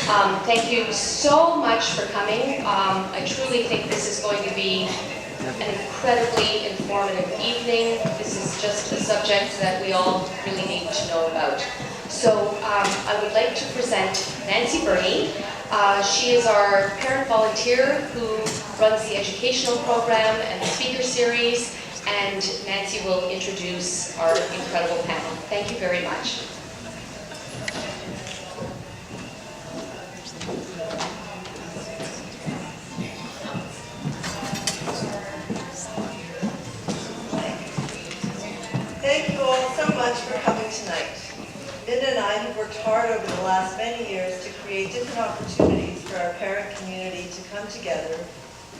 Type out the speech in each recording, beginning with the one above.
Thank you so much for coming. I truly think this is going to be an incredibly informative evening. This is just a subject that we all really need to know about. So I would like to present Nancy Burney. She is our parent volunteer who runs the educational program and the speaker series, and Nancy will introduce our incredible panel. Thank you very much. Thank you all so much for coming tonight. Linda and I have worked hard over the last many years to create different opportunities for our parent community to come together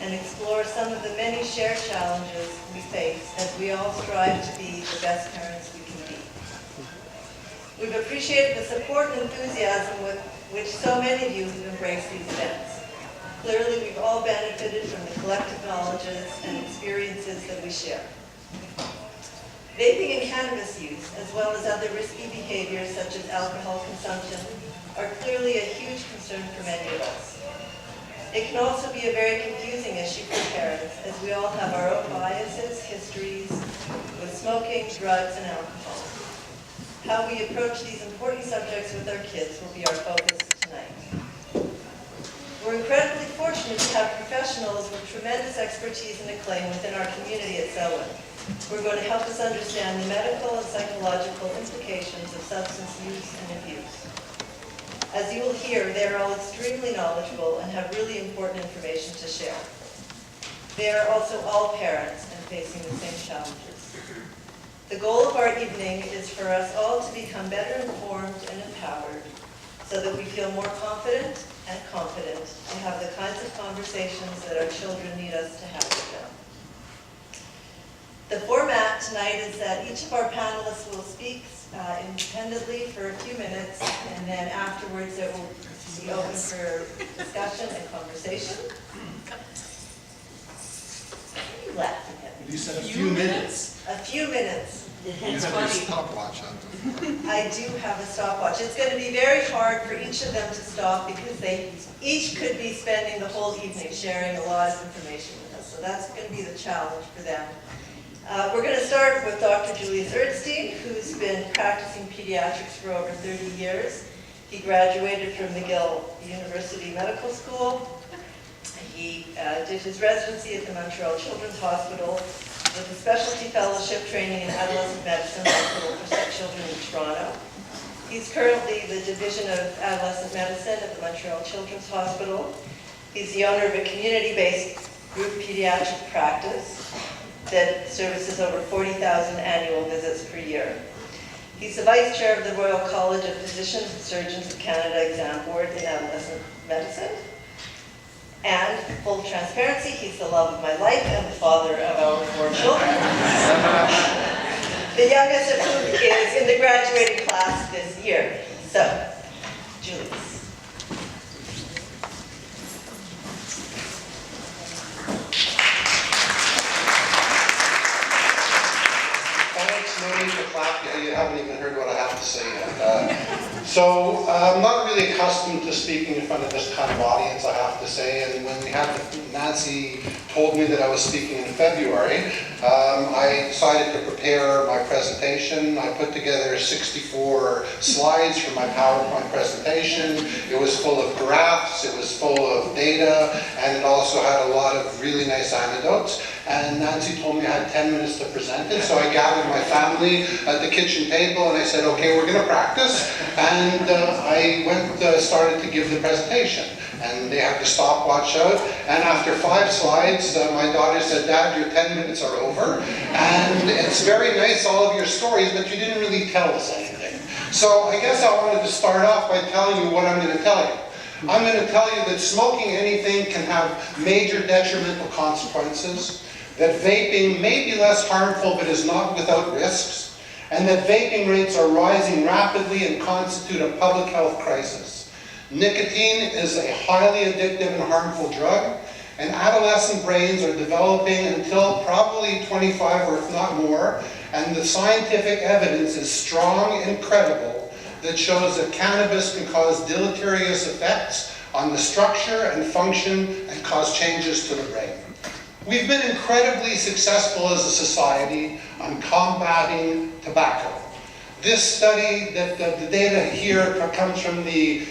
and explore some of the many shared challenges we face as we all strive to be the best parents we can be. We've appreciated the support and enthusiasm with which so many of you have embraced these events. Clearly, we've all benefited from the collective knowledges and experiences that we share. Vaping and cannabis use, as well as other risky behaviors such as alcohol consumption, are clearly a huge concern for many of us. It can also be a very confusing issue for parents, as we all have our own biases, histories with smoking, drugs, and alcohol. How we approach these important subjects with our kids will be our focus tonight. We're incredibly fortunate to have professionals with tremendous expertise and acclaim within our community at Selwyn. We're going to help us understand the medical and psychological implications of substance use and abuse. As you will hear, they are all extremely knowledgeable and have really important information to share. They are also all parents and facing the same challenges. The goal of our evening is for us all to become better informed and empowered so that we feel more confident and competent to have the kinds of conversations that our children need us to have with them. The format tonight is that each of our panelists will speak independently for a few minutes, and then afterwards it will be open for discussion and conversation. What are you laughing at? You said a few minutes. A few minutes. You have your stopwatch on. I do have a stopwatch. It's going to be very hard for each of them to stop because they each could be spending the whole evening sharing a lot of information with us. So that's going to be the challenge for them. We're going to start with Dr. Julius Erdstein, who's been practicing pediatrics for over 30 years. He graduated from McGill University Medical School. He did his residency at the Montreal Children's Hospital with a specialty fellowship training in adolescent medicine hospital for children in Toronto. He's currently the Division of Adolescent Medicine at the Montreal Children's Hospital. He's the owner of a community-based group pediatric practice that services over 40,000 annual visits per year. He's the Vice Chair of the Royal College of Physicians and Surgeons of Canada Exam Board in Adolescent Medicine. And, full transparency, he's the love of my life and the father of our 4 children. The youngest of whom is in the graduating class this year. So, Julius. You haven't even heard what I have to say yet. So I'm not really accustomed to speaking in front of this kind of audience, I have to say. And when Nancy told me that I was speaking in February, I decided to prepare my presentation. I put together 64 slides for my PowerPoint presentation. It was full of graphs, it was full of data, and it also had a lot of really nice anecdotes. And Nancy told me I had 10 minutes to present it, so I gathered my family at the kitchen table and I said, okay, we're going to practice. And I started to give the presentation. And they had the stopwatch out. And after 5 slides, my daughter said, Dad, your 10 minutes are over. And it's very nice, all of your stories, but you didn't really tell us anything. So I guess I wanted to start off by telling you what I'm going to tell you. I'm going to tell you that smoking anything can have major detrimental consequences, that vaping may be less harmful but is not without risks, and that vaping rates are rising rapidly and constitute a public health crisis. Nicotine is a highly addictive and harmful drug, and adolescent brains are developing until probably 25 or if not more, and the scientific evidence is strong and credible that shows that cannabis can cause deleterious effects on the structure and function and cause changes to the brain. We've been incredibly successful as a society on combating tobacco. This study, the data here comes from the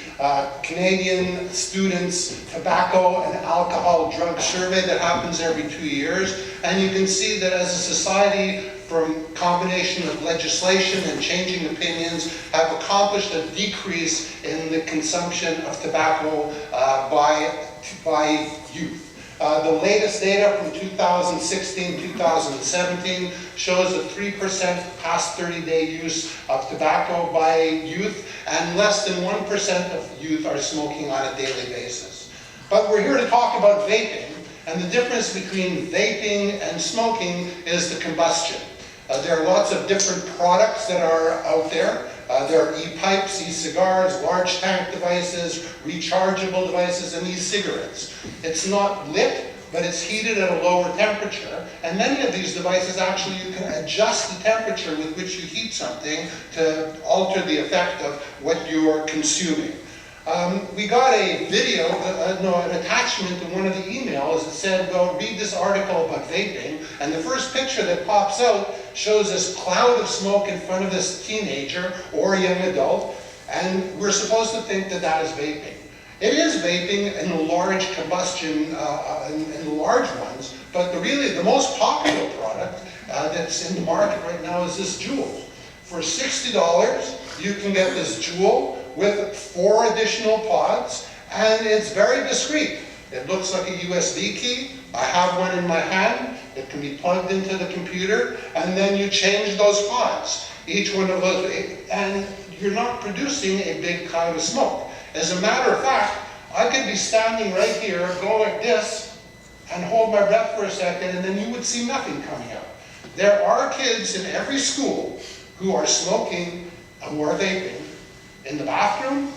Canadian Students' Tobacco and Alcohol Drug Survey that happens every 2 years. And you can see that as a society, from combination of legislation and changing opinions, have accomplished a decrease in the consumption of tobacco by youth. The latest data from 2016-2017 shows a 3% past 30-day use of tobacco by youth, and less than 1% of youth are smoking on a daily basis. But we're here to talk about vaping, and the difference between vaping and smoking is the combustion. There are lots of different products that are out there. There are e-pipes, e-cigars, large tank devices, rechargeable devices, and e-cigarettes. It's not lit, but it's heated at a lower temperature. And many of these devices, actually, you can adjust the temperature with which you heat something to alter the effect of what you're consuming. We got a video, an attachment to one of the emails that said, well, read this article about vaping. And the first picture that pops out shows this cloud of smoke in front of this teenager or young adult. And we're supposed to think that that is vaping. It is vaping in large combustion, in large ones. But really, the most popular product that's in the market right now is this Juul. For $60, you can get this Juul with 4 additional pods, and it's very discreet. It looks like a USB key. I have one in my hand. It can be plugged into the computer, and then you change those pods. Each one of those, and you're not producing a big cloud of smoke. As a matter of fact, I could be standing right here, go like this, and hold my breath for a second, and then you would see nothing coming out. There are kids in every school who are smoking, who are vaping, in the bathroom,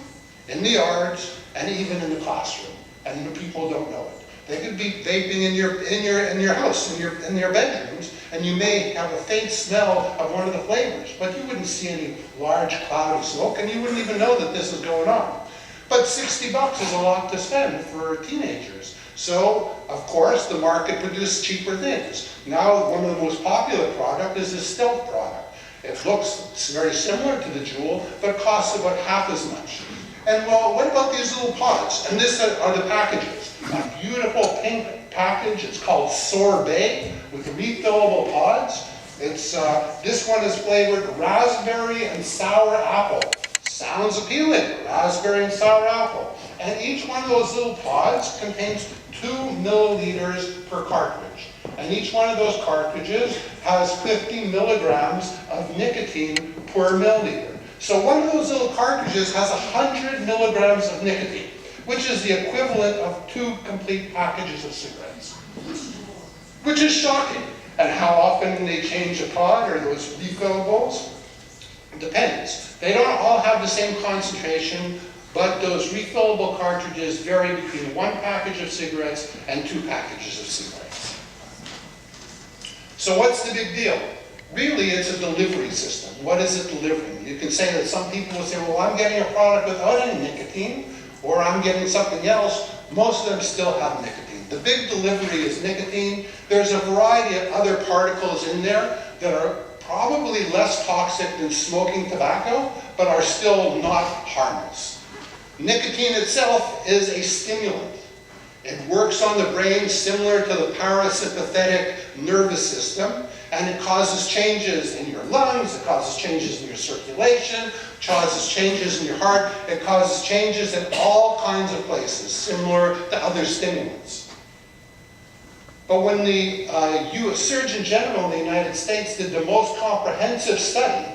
in the yards, and even in the classroom, and the people don't know it. They could be vaping in your house, in your bedrooms, and you may have a faint smell of one of the flavors, but you wouldn't see any large cloud of smoke, and you wouldn't even know that this is going on. But $60 is a lot to spend for teenagers. So, of course, the market produced cheaper things. Now, one of the most popular products is the Stealth product. It looks very similar to the Juul, but costs about half as much. And well, what about these little pods? And these are the packages. A beautiful pink package. It's called Sorbet with refillable pods. This one is flavored raspberry and sour apple. Sounds appealing, raspberry and sour apple. And each one of those little pods contains 2 milliliters per cartridge. And each one of those cartridges has 50 milligrams of nicotine per milliliter. So one of those little cartridges has 100 milligrams of nicotine, which is the equivalent of 2 complete packages of cigarettes. Which is shocking. And how often they change a pod or those refillables? It depends. They don't all have the same concentration, but those refillable cartridges vary between 1 package of cigarettes and 2 packages of cigarettes. So what's the big deal? Really, it's a delivery system. What is it delivering? You can say that some people will say, well, I'm getting a product without any nicotine, or I'm getting something else. Most of them still have nicotine. The big delivery is nicotine. There's a variety of other particles in there that are probably less toxic than smoking tobacco, but are still not harmless. Nicotine itself is a stimulant. It works on the brain similar to the parasympathetic nervous system, and it causes changes in your lungs, it causes changes in your circulation, it causes changes in your heart, it causes changes in all kinds of places, similar to other stimulants. But when the U.S. Surgeon General in the United States did the most comprehensive study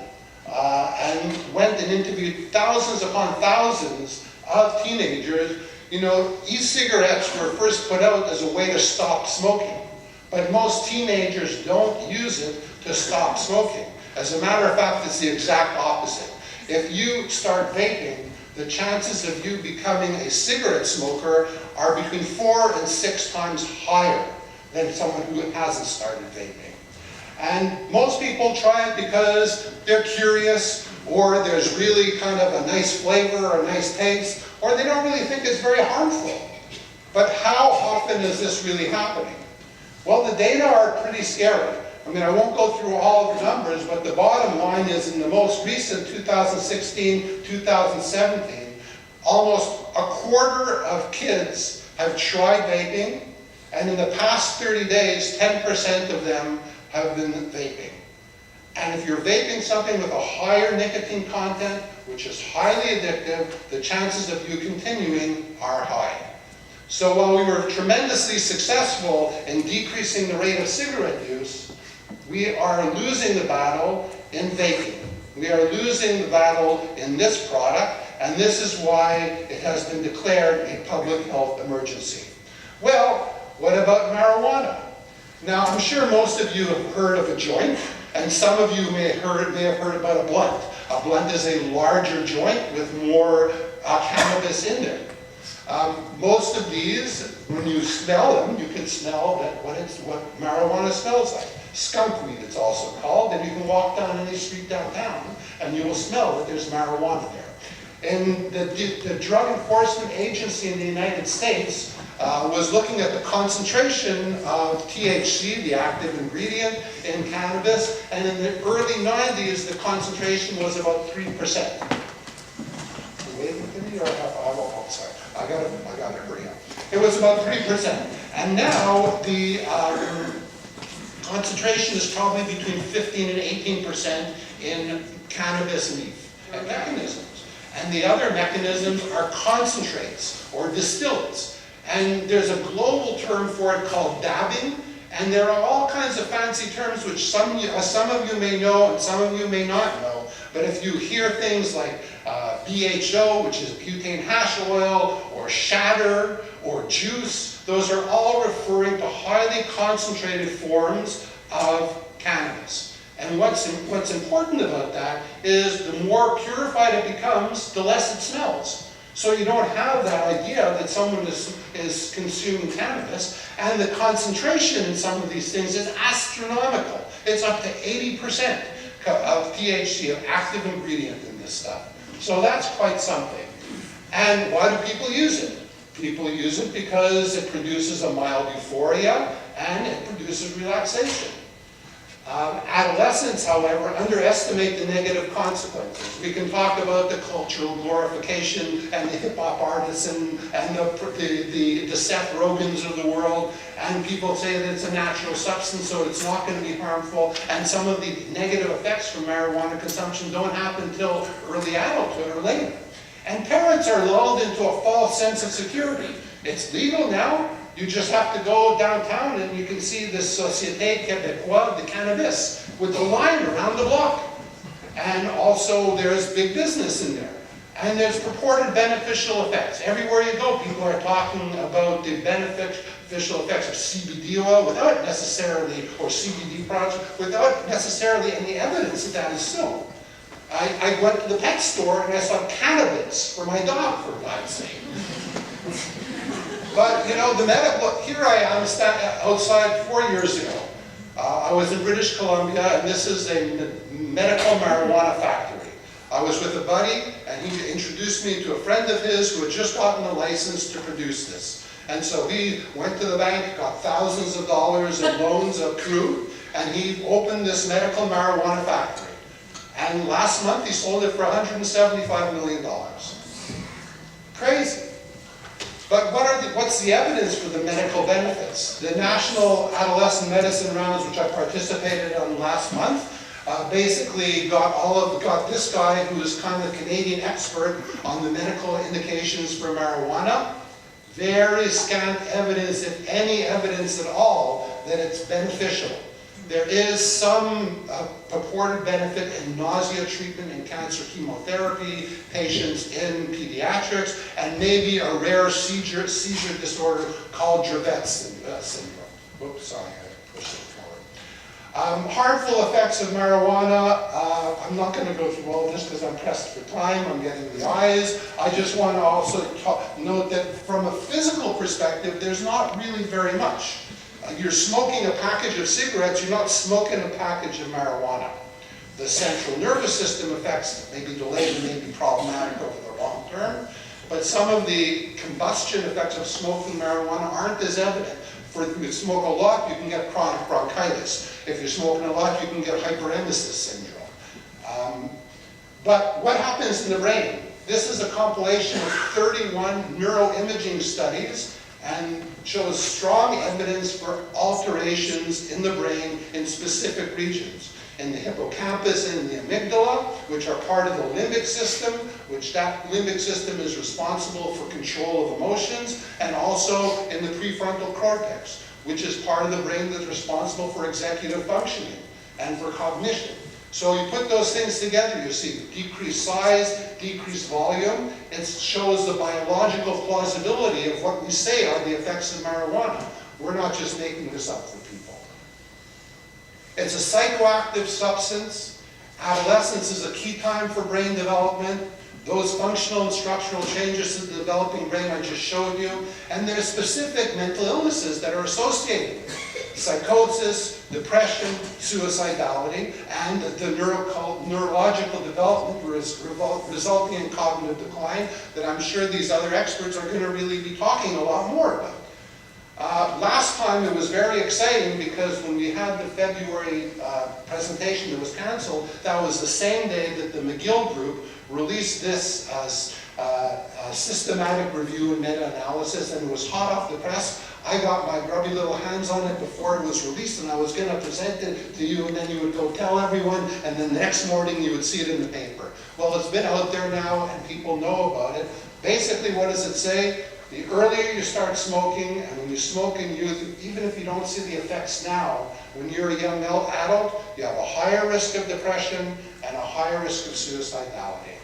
and went and interviewed thousands upon thousands of teenagers, you know, e-cigarettes were first put out as a way to stop smoking. But most teenagers don't use it to stop smoking. As a matter of fact, it's the exact opposite. If you start vaping, the chances of you becoming a cigarette smoker are between 4 and 6 times higher than someone who hasn't started vaping. And most people try it because they're curious, or there's really kind of a nice flavor or a nice taste, or they don't really think it's very harmful. But how often is this really happening? Well, the data are pretty scary. I mean, I won't go through all of the numbers, but the bottom line is in the most recent 2016-2017, almost a quarter of kids have tried vaping, and in the past 30 days, 10% of them have been vaping. And if you're vaping something with a higher nicotine content, which is highly addictive, the chances of you continuing are high. So while we were tremendously successful in decreasing the rate of cigarette use, we are losing the battle in vaping. We are losing the battle in this product, and this is why it has been declared a public health emergency. Well, what about marijuana? Now, I'm sure most of you have heard of a joint, and some of you may have heard about a blunt. A blunt is a larger joint with more cannabis in there. Most of these, when you smell them, you can smell what marijuana smells like. Skunk weed, it's also called, and you can walk down any street downtown, and you will smell that there's marijuana there. And the Drug Enforcement Agency in the United States was looking at the concentration of THC, the active ingredient in cannabis, and in the early 90s, the concentration was about 3%. I gotta hurry up. It was about 3%. And now the concentration is probably between 15 and 18% in cannabis leaf and mechanisms. And the other mechanisms are concentrates or distillates. And there's a global term for it called dabbing. And there are all kinds of fancy terms which some of you may know and some of you may not know. But if you hear things like BHO, which is butane hash oil, or shatter, or juice, those are all referring to highly concentrated forms of cannabis. And what's important about that is the more purified it becomes, the less it smells. So you don't have that idea that someone is consuming cannabis, and the concentration in some of these things is astronomical. It's up to 80% of THC, of active ingredient in this stuff. So that's quite something. And why do people use it? People use it because it produces a mild euphoria and it produces relaxation. Adolescents, however, underestimate the negative consequences. We can talk about the cultural glorification and the hip-hop artists and the Seth Rogans of the world, and people say that it's a natural substance, so it's not going to be harmful, and some of the negative effects from marijuana consumption don't happen until early adulthood or later. And parents are lulled into a false sense of security. It's legal now. You just have to go downtown and you can see the Société Québécoise de Cannabis with the line around the block. And also there's big business in there. And there's purported beneficial effects. Everywhere you go, people are talking about the beneficial effects of CBD oil without necessarily, or CBD products, without necessarily any evidence that that is so. I went to the pet store and I saw cannabis for my dog, for God's sake. But, you know, the medical, here I am outside 4 years ago. I was in British Columbia, and this is a medical marijuana factory. I was with a buddy, and he introduced me to a friend of his who had just gotten a license to produce this. And so he went to the bank, got thousands of dollars in loans approved, and he opened this medical marijuana factory. And last month, he sold it for $175 million. Crazy. But what's the evidence for the medical benefits? The National Adolescent Medicine Rounds, which I participated on last month, basically got this guy who is kind of the Canadian expert on the medical indications for marijuana. Very scant evidence, if any evidence at all, that it's beneficial. There is some purported benefit in nausea treatment in cancer chemotherapy patients in pediatrics, and maybe a rare seizure disorder called Dravet syndrome. Whoops, sorry, I pushed it forward. Harmful effects of marijuana. I'm not going to go through all of this because I'm pressed for time. I'm getting the eyes. I just want to also note that from a physical perspective, there's not really very much. You're smoking a package of cigarettes, you're not smoking a package of marijuana. The central nervous system effects may be delayed and may be problematic over the long term, but some of the combustion effects of smoking marijuana aren't as evident. If you smoke a lot, you can get chronic bronchitis. If you're smoking a lot, you can get hyperemesis syndrome. But what happens in the brain? This is a compilation of 31 neuroimaging studies and shows strong evidence for alterations in the brain in specific regions. In the hippocampus and the amygdala, which are part of the limbic system, which that limbic system is responsible for control of emotions, and also in the prefrontal cortex, which is part of the brain that's responsible for executive functioning and for cognition. So you put those things together, you see decreased size, decreased volume. It shows the biological plausibility of what we say are the effects of marijuana. We're not just making this up for people. It's a psychoactive substance. Adolescence is a key time for brain development. Those functional and structural changes to the developing brain I just showed you. And there's specific mental illnesses that are associated with it. Psychosis, depression, suicidality, and the neurological development resulting in cognitive decline that I'm sure these other experts are going to really be talking a lot more about. Last time it was very exciting because when we had the February presentation that was canceled, that was the same day that the McGill group released this systematic review and meta-analysis, and it was hot off the press. I got my grubby little hands on it before it was released, and I was going to present it to you, and then you would go tell everyone, and then the next morning you would see it in the paper. Well, it's been out there now, and people know about it. Basically, what does it say? The earlier you start smoking, and when you smoke in youth, even if you don't see the effects now, when you're a young adult, you have a higher risk of depression and a higher risk of suicidality.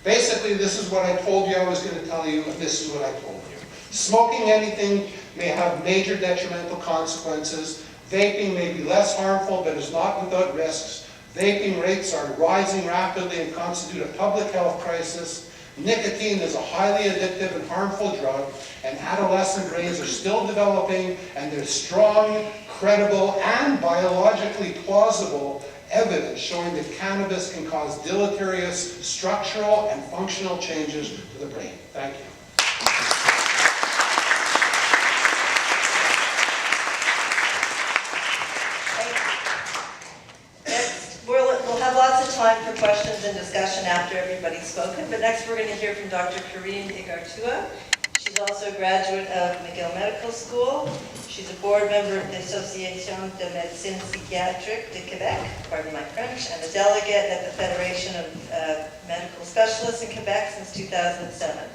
Basically, this is what I told you I was going to tell you, and this is what I told you. Smoking anything may have major detrimental consequences. Vaping may be less harmful, but is not without risks. Vaping rates are rising rapidly and constitute a public health crisis. Nicotine is a highly addictive and harmful drug, and adolescent brains are still developing, and there's strong, credible, and biologically plausible evidence showing that cannabis can cause deleterious structural and functional changes to the brain. Thank you. We'll have lots of time for questions and discussion after everybody's spoken, but next we're going to hear from Dr. Karine Igartua. She's also a graduate of McGill Medical School. She's a board member of the Association de Médecine Psychiatrique de Québec, pardon my French, and a delegate at the Federation of Medical Specialists in Quebec since 2007.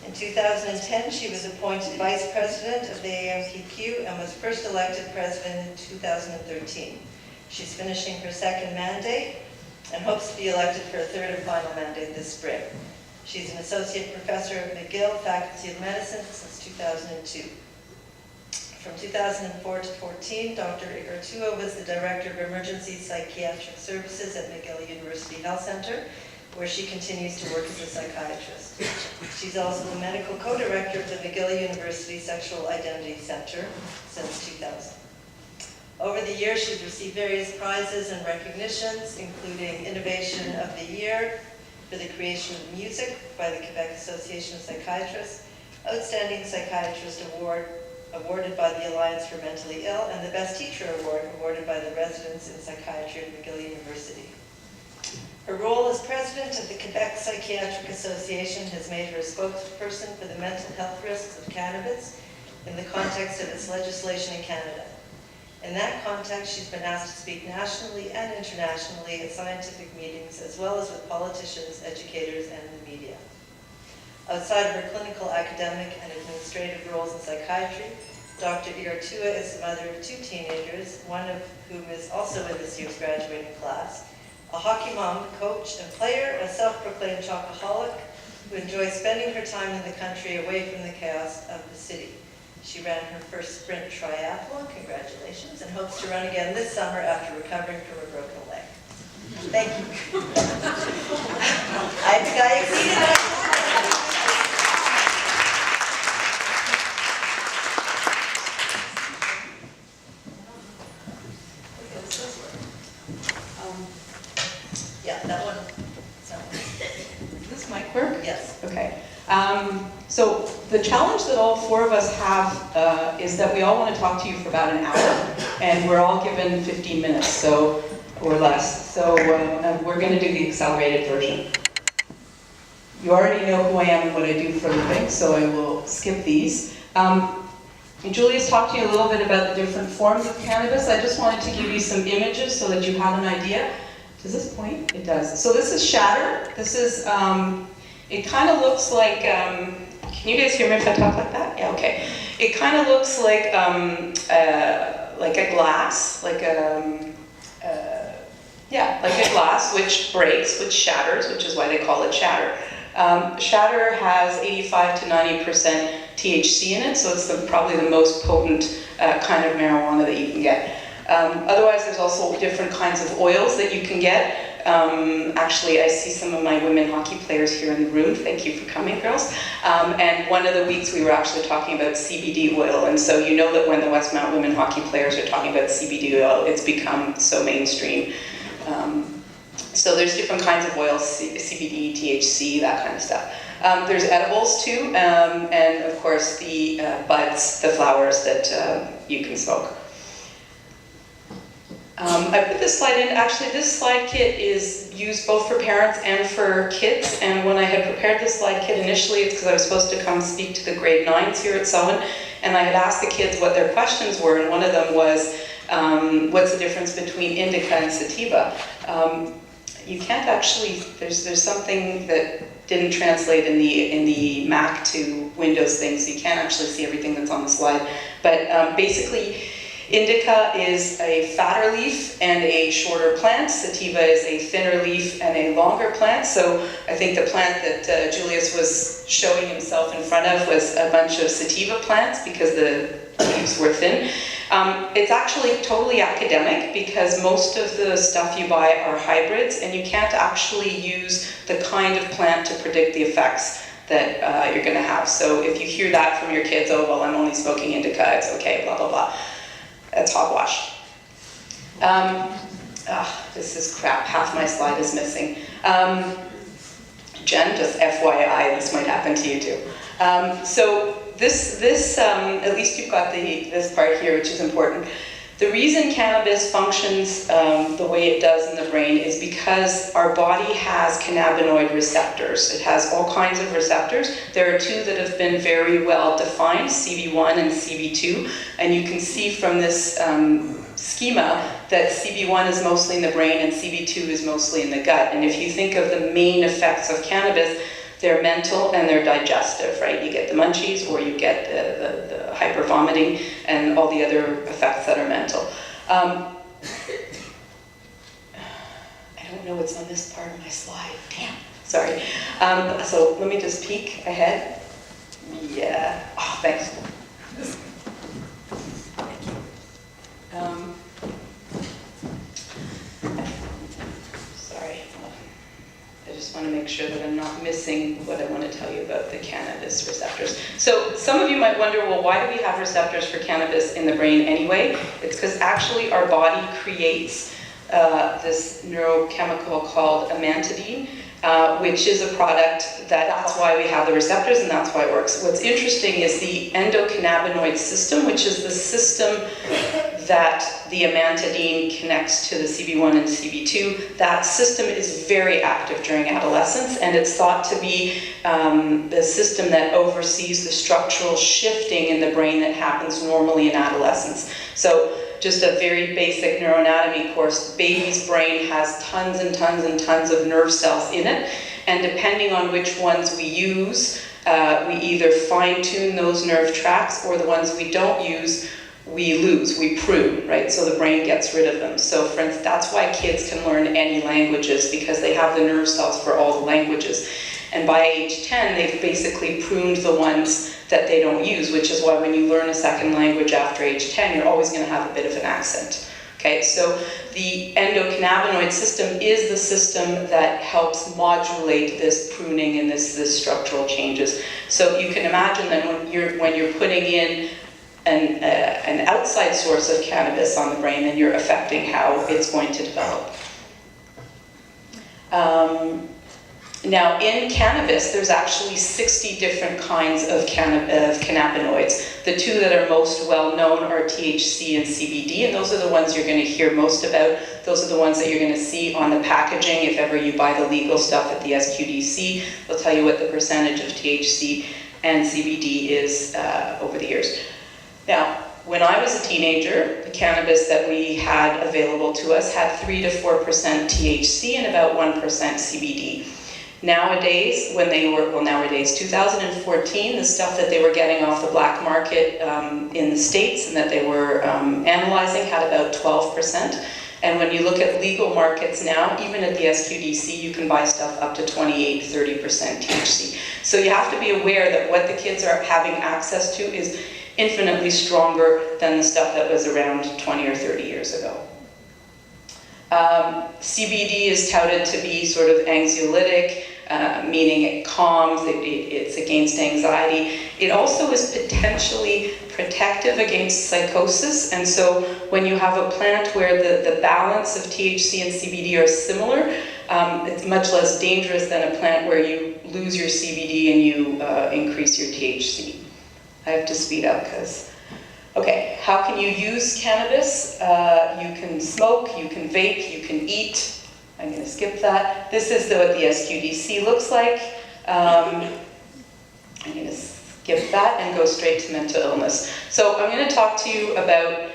In 2010, she was appointed Vice President of the AMPQ and was first elected President in 2013. She's finishing her second mandate and hopes to be elected for a third and final mandate this spring. She's an Associate Professor at McGill Faculty of Medicine since 2002. From 2004 to 2014, Dr. Igartua was the Director of Emergency Psychiatric Services at McGill University Health Center, where she continues to work as a psychiatrist. She's also the Medical Co-Director of the McGill University Sexual Identity Center since 2000. Over the years, she's received various prizes and recognitions, including Innovation of the Year for the creation of music by the Quebec Association of Psychiatrists, Outstanding Psychiatrist Award awarded by the Alliance for Mentally Ill, and the Best Teacher Award awarded by the residents in psychiatry at McGill University. Her role as president of the Quebec Psychiatric Association has made her a spokesperson for the mental health risks of cannabis in the context of its legislation in Canada. In that context, she's been asked to speak nationally and internationally at scientific meetings, as well as with politicians, educators, and the media. Outside of her clinical, academic, and administrative roles in psychiatry, Dr. Igartua is the mother of 2 teenagers, one of whom is also in this year's graduating class, a hockey mom, coach, and player, a self-proclaimed chocoholic who enjoys spending her time in the country away from the chaos of the city. She ran her first sprint triathlon, congratulations, and hopes to run again this summer after recovering from a broken leg. Thank you. I think I exceeded that. So the challenge that all four of us have is that we all want to talk to you for about an hour, and we're all given 15 minutes, so, or less. So we're going to do the accelerated version. You already know who I am and what I do for a living, so I will skip these. Julia's talked to you a little bit about the different forms of cannabis. I just wanted to give you some images so that you have an idea. Does this point? It does. So this is shatter. This is, it kind of looks like, can you guys hear me if I talk like that? Yeah, okay. It kind of looks like a glass, like a glass which breaks, which shatters, which is why they call it shatter. Shatter has 85 to 90% THC in it, so it's probably the most potent kind of marijuana that you can get. Otherwise, there's also different kinds of oils that you can get. Actually, I see some of my women hockey players here in the room. Thank you for coming, girls. And one of the weeks we were actually talking about CBD oil, and so you know that when the Westmount women hockey players are talking about CBD oil, it's become so mainstream. So there's different kinds of oils, CBD, THC, that kind of stuff. There's edibles too, and of course the buds, the flowers that you can smoke. I put this slide in. Actually, this slide kit is used both for parents and for kids, and when I had prepared this slide kit initially, it's because I was supposed to come speak to the grade 9s here at Selwyn, and I had asked the kids what their questions were, and one of them was, what's the difference between indica and sativa? You can't actually, there's something that didn't translate in the Mac to Windows thing, so you can't actually see everything that's on the slide. But basically, indica is a fatter leaf and a shorter plant. Sativa is a thinner leaf and a longer plant. So I think the plant that Julius was showing himself in front of was a bunch of sativa plants because the leaves were thin. It's actually totally academic because most of the stuff you buy are hybrids, and you can't actually use the kind of plant to predict the effects that you're going to have. So if you hear that from your kids, oh, well, I'm only smoking indica, it's okay, blah, blah, blah. That's hogwash. This is crap, half my slide is missing. Jen, just FYI, this might happen to you too. So this at least you've got this part here, which is important. The reason cannabis functions the way it does in the brain is because our body has cannabinoid receptors. It has all kinds of receptors. There are two that have been very well defined, CB1 and CB2, and you can see from this schema that CB1 is mostly in the brain and CB2 is mostly in the gut. And if you think of the main effects of cannabis, they're mental and they're digestive, right? You get the munchies or you get the hypervomiting and all the other effects that are mental. I don't know what's on this part of my slide. Damn, sorry. So let me just peek ahead. Yeah, oh, thanks. Sorry. I just want to make sure that I'm not missing what I want to tell you about the cannabis receptors. So some of you might wonder, well, why do we have receptors for cannabis in the brain anyway? It's because actually our body creates this neurochemical called amantadine, which is a product that's why we have the receptors and that's why it works. What's interesting is the endocannabinoid system, which is the system that the amantadine connects to the CB1 and CB2. That system is very active during adolescence, and it's thought to be the system that oversees the structural shifting in the brain that happens normally in adolescence. So just a very basic neuroanatomy course, the baby's brain has tons and tons and tons of nerve cells in it, and depending on which ones we use, we either fine-tune those nerve tracts, or the ones we don't use, we lose, we prune, right? So the brain gets rid of them. So for instance, that's why kids can learn any languages, because they have the nerve cells for all the languages. And by age 10, they've basically pruned the ones that they don't use, which is why when you learn a second language after age 10, you're always going to have a bit of an accent. Okay, so the endocannabinoid system is the system that helps modulate this pruning and this structural changes. So you can imagine that when you're putting in an outside source of cannabis on the brain, then you're affecting how it's going to develop. Now, in cannabis, there's actually 60 different kinds of cannabinoids. The two that are most well-known are THC and CBD, and those are the ones you're going to hear most about. Those are the ones that you're going to see on the packaging. If ever you buy the legal stuff at the SQDC, they'll tell you what the percentage of THC and CBD is over the years. Now, when I was a teenager, the cannabis that we had available to us had 3 to 4% THC and about 1% CBD. Nowadays, nowadays, 2014, the stuff that they were getting off the black market in the States and that they were analyzing had about 12%. And when you look at legal markets now, even at the SQDC, you can buy stuff up to 28, 30% THC. So you have to be aware that what the kids are having access to is infinitely stronger than the stuff that was around 20 or 30 years ago. CBD is touted to be sort of anxiolytic, meaning it calms, it's against anxiety. It also is potentially protective against psychosis, and so when you have a plant where the balance of THC and CBD are similar, it's much less dangerous than a plant where you lose your CBD and you increase your THC. I have to speed up because... Okay, how can you use cannabis? You can smoke, you can vape, you can eat. I'm going to skip that. This is what the SQDC looks like. I'm going to skip that and go straight to mental illness. So I'm going to talk to you about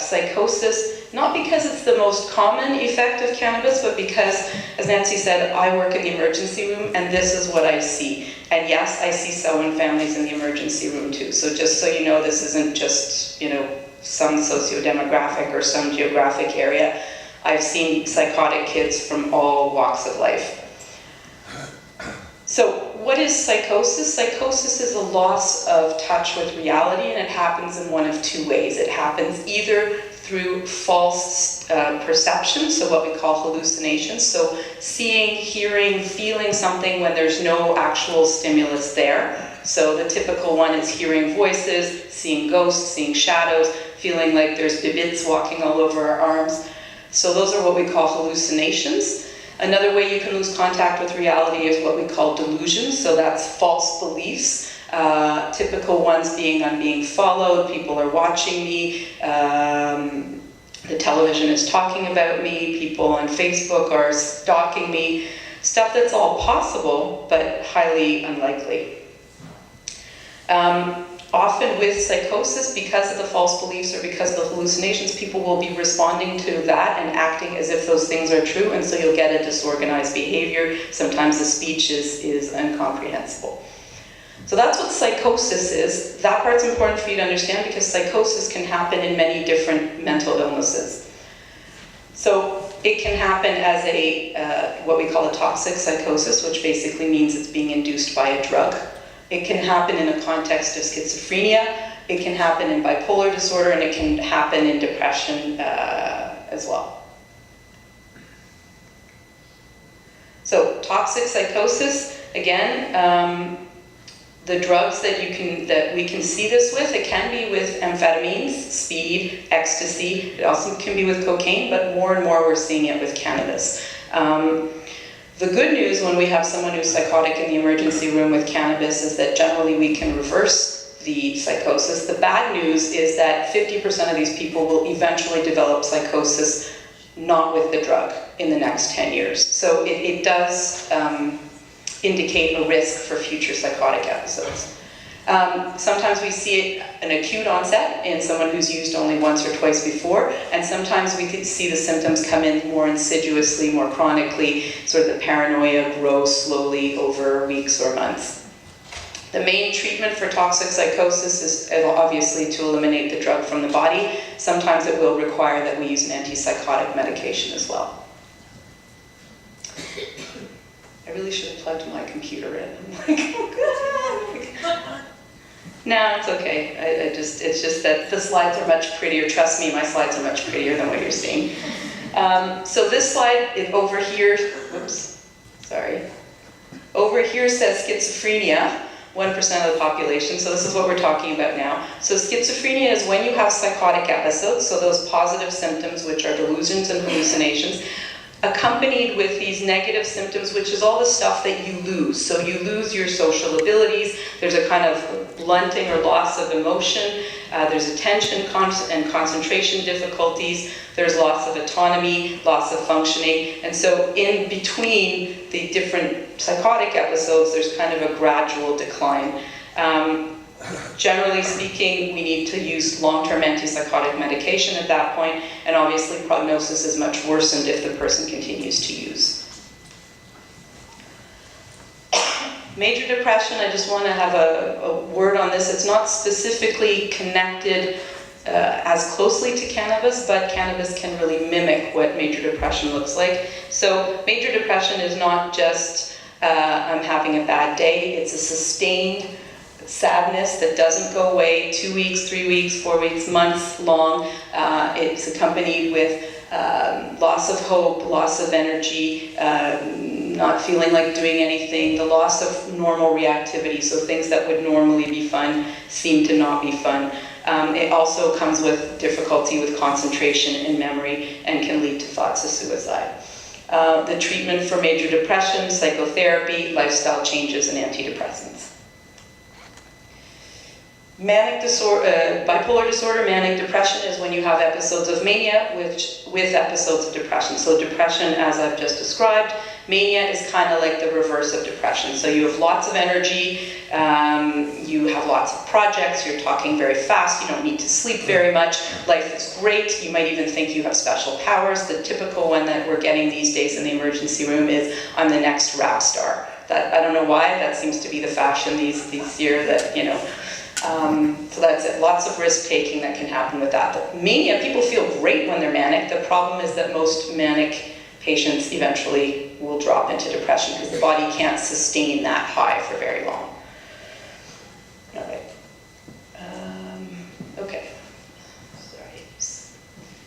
psychosis, not because it's the most common effect of cannabis, but because, as Nancy said, I work in the emergency room and this is what I see. And yes, I see Selwyn families in the emergency room too. So just so you know, this isn't just, some socio-demographic or some geographic area. I've seen psychotic kids from all walks of life. So what is psychosis? Psychosis is a loss of touch with reality, and it happens in one of two ways. It happens either through false perception, so what we call hallucinations, so seeing, hearing, feeling something when there's no actual stimulus there. So the typical one is hearing voices, seeing ghosts, seeing shadows, feeling like there's bibits walking all over our arms. So those are what we call hallucinations. Another way you can lose contact with reality is what we call delusions, so that's false beliefs. Typical ones being I'm being followed, people are watching me, the television is talking about me, people on Facebook are stalking me, stuff that's all possible, but highly unlikely. Often with psychosis, because of the false beliefs or because of the hallucinations, people will be responding to that and acting as if those things are true, and so you'll get a disorganized behavior. Sometimes the speech is incomprehensible. So that's what psychosis is. That part's important for you to understand because psychosis can happen in many different mental illnesses. So it can happen as a, what we call a toxic psychosis, which basically means it's being induced by a drug. It can happen in a context of schizophrenia, it can happen in bipolar disorder, and it can happen in depression as well. So toxic psychosis, again, the drugs that we can see this with, it can be with amphetamines, speed, ecstasy, it also can be with cocaine, but more and more we're seeing it with cannabis. The good news when we have someone who's psychotic in the emergency room with cannabis is that generally we can reverse the psychosis. The bad news is that 50% of these people will eventually develop psychosis not with the drug in the next 10 years. So it does indicate a risk for future psychotic episodes. Sometimes we see an acute onset in someone who's used only once or twice before, and sometimes we could see the symptoms come in more insidiously, more chronically, sort of the paranoia grows slowly over weeks or months. The main treatment for toxic psychosis is obviously to eliminate the drug from the body. Sometimes it will require that we use an antipsychotic medication as well. I really should have plugged my computer in. I'm like, oh God. No, it's okay. It's just that the slides are much prettier. Trust me, my slides are much prettier than what you're seeing. So this slide over here, whoops, sorry. Over here says schizophrenia, 1% of the population. So this is what we're talking about now. So schizophrenia is when you have psychotic episodes, so those positive symptoms, which are delusions and hallucinations. accompanied with these negative symptoms, which is all the stuff that you lose. So you lose your social abilities, there's a kind of blunting or loss of emotion, there's attention and concentration difficulties, there's loss of autonomy, loss of functioning, and so in between the different psychotic episodes, there's kind of a gradual decline. Generally speaking, we need to use long-term antipsychotic medication at that point, and obviously prognosis is much worsened if the person continues to use. Major depression, I just want to have a word on this. It's not specifically connected as closely to cannabis, but cannabis can really mimic what major depression looks like. So major depression is not just I'm having a bad day, it's a sustained sadness that doesn't go away 2 weeks, 3 weeks, 4 weeks, months long. It's accompanied with loss of hope, loss of energy, not feeling like doing anything, the loss of normal reactivity, so things that would normally be fun seem to not be fun. It also comes with difficulty with concentration and memory and can lead to thoughts of suicide. The treatment for major depression, psychotherapy, lifestyle changes, and antidepressants. Bipolar disorder, manic depression is when you have episodes of mania with episodes of depression. So depression, as I've just described, mania is kind of like the reverse of depression. So you have lots of energy, you have lots of projects, you're talking very fast, you don't need to sleep very much, life is great, you might even think you have special powers. The typical one that we're getting these days in the emergency room is, I'm the next rap star. That, I don't know why, that seems to be the fashion these years that, you know. So that's it. Lots of risk-taking that can happen with that. But mania, people feel great when they're manic. The problem is that most manic patients eventually will drop into depression because the body can't sustain that high for very long. All right. Okay. Sorry.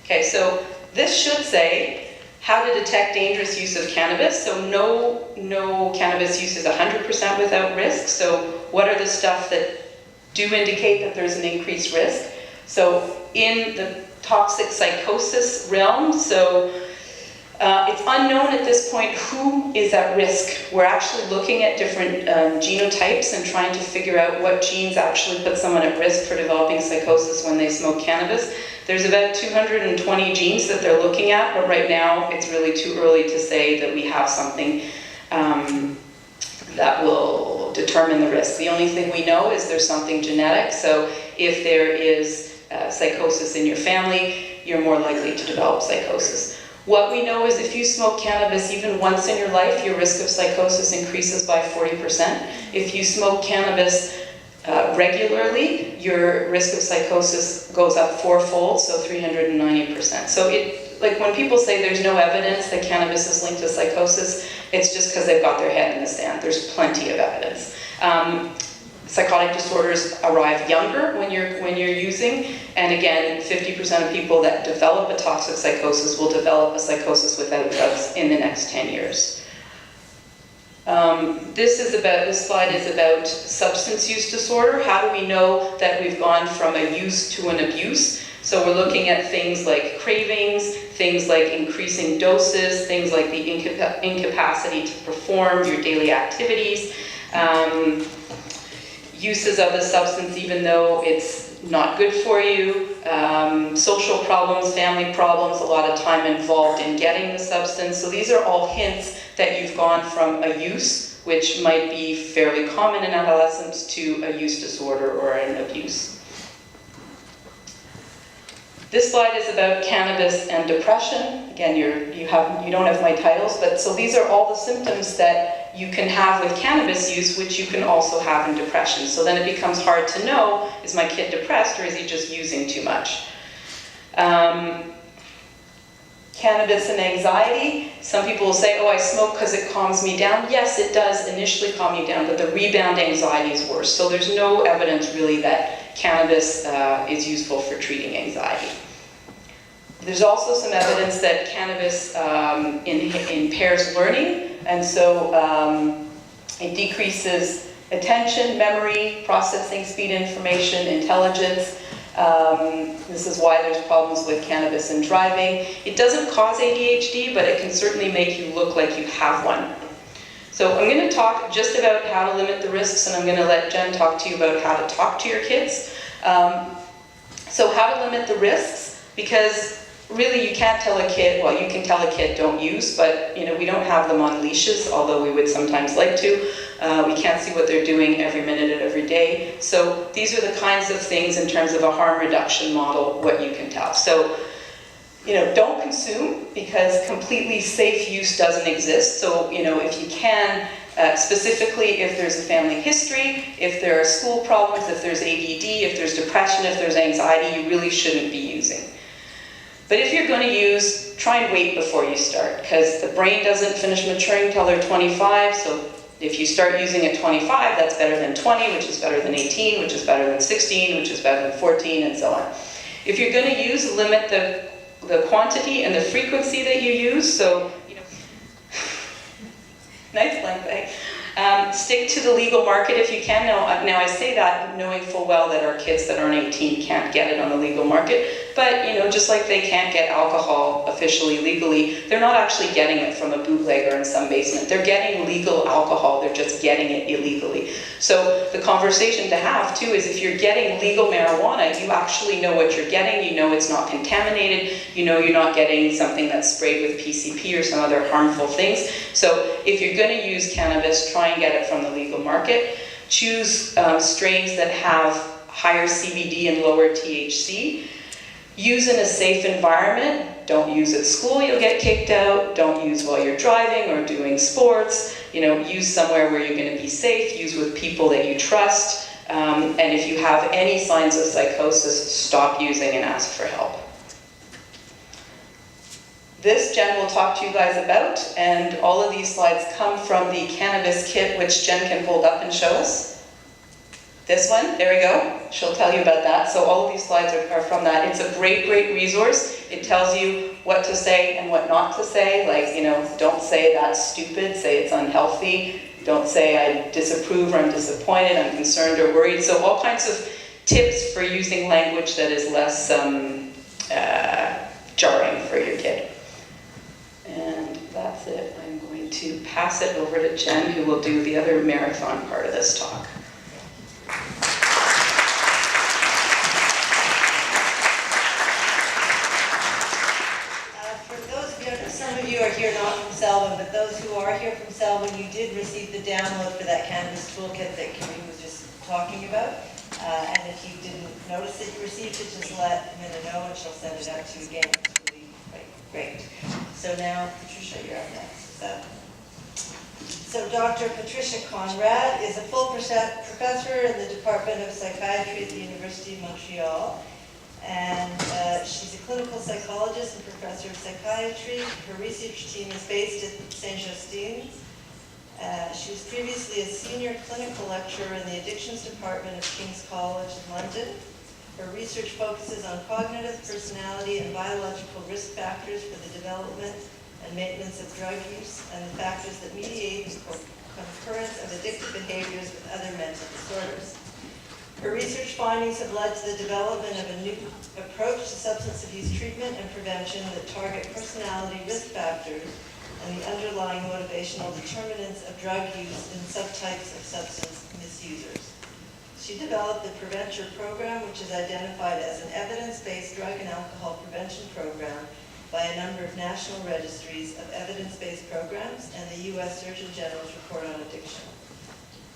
Okay, so this should say how to detect dangerous use of cannabis. So no cannabis use is 100% without risk. So what are the stuff that do indicate that there's an increased risk? So in the toxic psychosis realm, so it's unknown at this point who is at risk. We're actually looking at different genotypes and trying to figure out what genes actually put someone at risk for developing psychosis when they smoke cannabis. There's about 220 genes that they're looking at, but right now it's really too early to say that we have something that will determine the risk. The only thing we know is there's something genetic, so if there is psychosis in your family, you're more likely to develop psychosis. What we know is if you smoke cannabis even once in your life, your risk of psychosis increases by 40%. If you smoke cannabis regularly, your risk of psychosis goes up fourfold, so 390%. So like when people say there's no evidence that cannabis is linked to psychosis, it's just because they've got their head in the sand. There's plenty of evidence. Psychotic disorders arrive younger when you're using, and again, 50% of people that develop a toxic psychosis will develop a psychosis without drugs in the next 10 years. This slide is about substance use disorder. How do we know that we've gone from a use to an abuse? So we're looking at things like cravings, things like increasing doses, things like the incapacity to perform your daily activities, uses of the substance even though it's not good for you, social problems, family problems, a lot of time involved in getting the substance. So these are all hints that you've gone from a use, which might be fairly common in adolescents, to a use disorder or an abuse. This slide is about cannabis and depression. Again, you don't have my titles, but so these are all the symptoms that you can have with cannabis use, which you can also have in depression. So then it becomes hard to know, is my kid depressed or is he just using too much? Cannabis and anxiety. Some people will say, oh, I smoke because it calms me down. Yes, it does initially calm you down, but the rebound anxiety is worse. So there's no evidence really that cannabis is useful for treating anxiety. There's also some evidence that cannabis impairs learning, and so it decreases attention, memory, processing speed, information, intelligence. This is why there's problems with cannabis and driving. It doesn't cause ADHD, but it can certainly make you look like you have one. So I'm going to talk just about how to limit the risks, and I'm going to let Jen talk to you about how to talk to your kids. So how to limit the risks, because really you can't tell a kid, well, you can tell a kid don't use, but we don't have them on leashes, although we would sometimes like to. We can't see what they're doing every minute and every day. So these are the kinds of things in terms of a harm reduction model, what you can tell. So, don't consume, because completely safe use doesn't exist. So, if you can, specifically if there's a family history, if there are school problems, if there's ADD, if there's depression, if there's anxiety, you really shouldn't be using. But if you're going to use, try and wait before you start, because the brain doesn't finish maturing until they're 25, so if you start using at 25, that's better than 20, which is better than 18, which is better than 16, which is better than 14, and so on. If you're going to use, limit the quantity and the frequency that you use, so, nice blank bag. Stick to the legal market if you can. Now I say that knowing full well that our kids that aren't 18 can't get it on the legal market, but just like they can't get alcohol officially legally, they're not actually getting it from a bootlegger in some basement. They're getting legal alcohol, they're just getting it illegally. So the conversation to have too is if you're getting legal marijuana, you actually know what you're getting, you know it's not contaminated, you know you're not getting something that's sprayed with PCP or some other harmful things. So if you're going to use cannabis, try and get it from the legal market. Choose strains that have higher CBD and lower THC. Use in a safe environment. Don't use at school, you'll get kicked out. Don't use while you're driving or doing sports. Use somewhere where you're going to be safe. Use with people that you trust. And if you have any signs of psychosis, stop using and ask for help. This Jen will talk to you guys about, and all of these slides come from the cannabis kit, which Jen can hold up and show us. This one, there we go. She'll tell you about that. So all of these slides are from that. It's a great, great resource. It tells you what to say and what not to say. Like, don't say that's stupid, say it's unhealthy. Don't say I disapprove or I'm disappointed, I'm concerned or worried. So all kinds of tips for using language that is less jarring for your kid. And that's it. I'm going to pass it over to Jen, who will do the other marathon part of this talk. For those of you, some of you are here not from Selwyn, but those who are here from Selwyn, you did receive the download for that cannabis toolkit that Kimmy was just talking about. And if you didn't notice that you received it, just let Minna know and she'll send it out to you again. Which will be great. So now, Patricia, you're up next. So Dr. Patricia Conrad is a full professor in the Department of Psychiatry at the University of Montreal. And she's a clinical psychologist and professor of psychiatry. Her research team is based at St. Justine's. She was previously a senior clinical lecturer in the addictions department of King's College in London. Her research focuses on cognitive, personality, and biological risk factors for the development and maintenance of drug use and the factors that mediate the concurrence of addictive behaviors with other mental disorders. Her research findings have led to the development of a new approach to substance abuse treatment and prevention that target personality risk factors and the underlying motivational determinants of drug use in subtypes of substance misusers. She developed the Preventure program, which is identified as an evidence-based drug and alcohol prevention program by a number of national registries of evidence-based programs and the U.S. Surgeon General's Report on Addiction.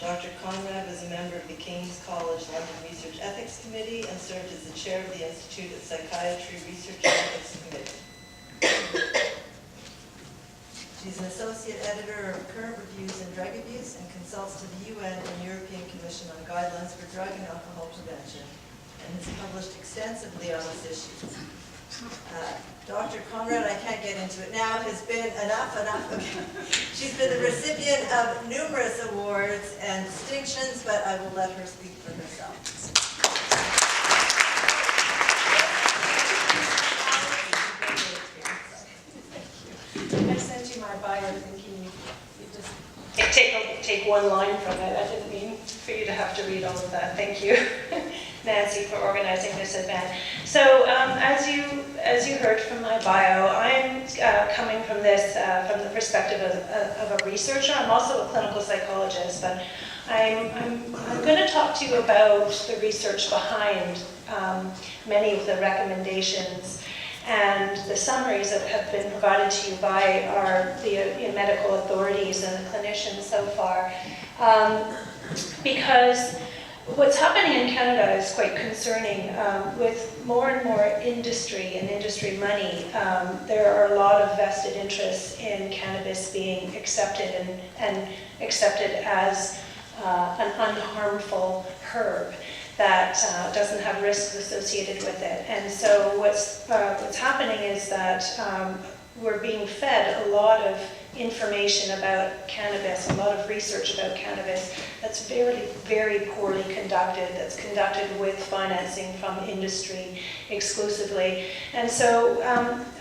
Dr. Conrad was a member of the King's College London Research Ethics Committee and served as the chair of the Institute of Psychiatry Research and Ethics Committee. She's an associate editor of current reviews in drug abuse and consults to the UN and European Commission on guidelines for drug and alcohol prevention and has published extensively on this issue. Dr. Conrad, I can't get into it now, has been enough. She's been the recipient of numerous awards and distinctions, but I will let her speak for herself. I sent you my bio thinking you just take one line from it. I didn't mean for you to have to read all of that. Thank you. Nancy, for organizing this event. So as you heard from my bio, I'm coming from this from the perspective of a researcher. I'm also a clinical psychologist, but I'm going to talk to you about the research behind many of the recommendations and the summaries that have been provided to you by the medical authorities and the clinicians so far. Because what's happening in Canada is quite concerning. With more and more industry and industry money, there are a lot of vested interests in cannabis being accepted and accepted as an unharmful herb that doesn't have risks associated with it. And so what's happening is that we're being fed a lot of information about cannabis, a lot of research about cannabis that's very, very poorly conducted, that's conducted with financing from industry exclusively. And so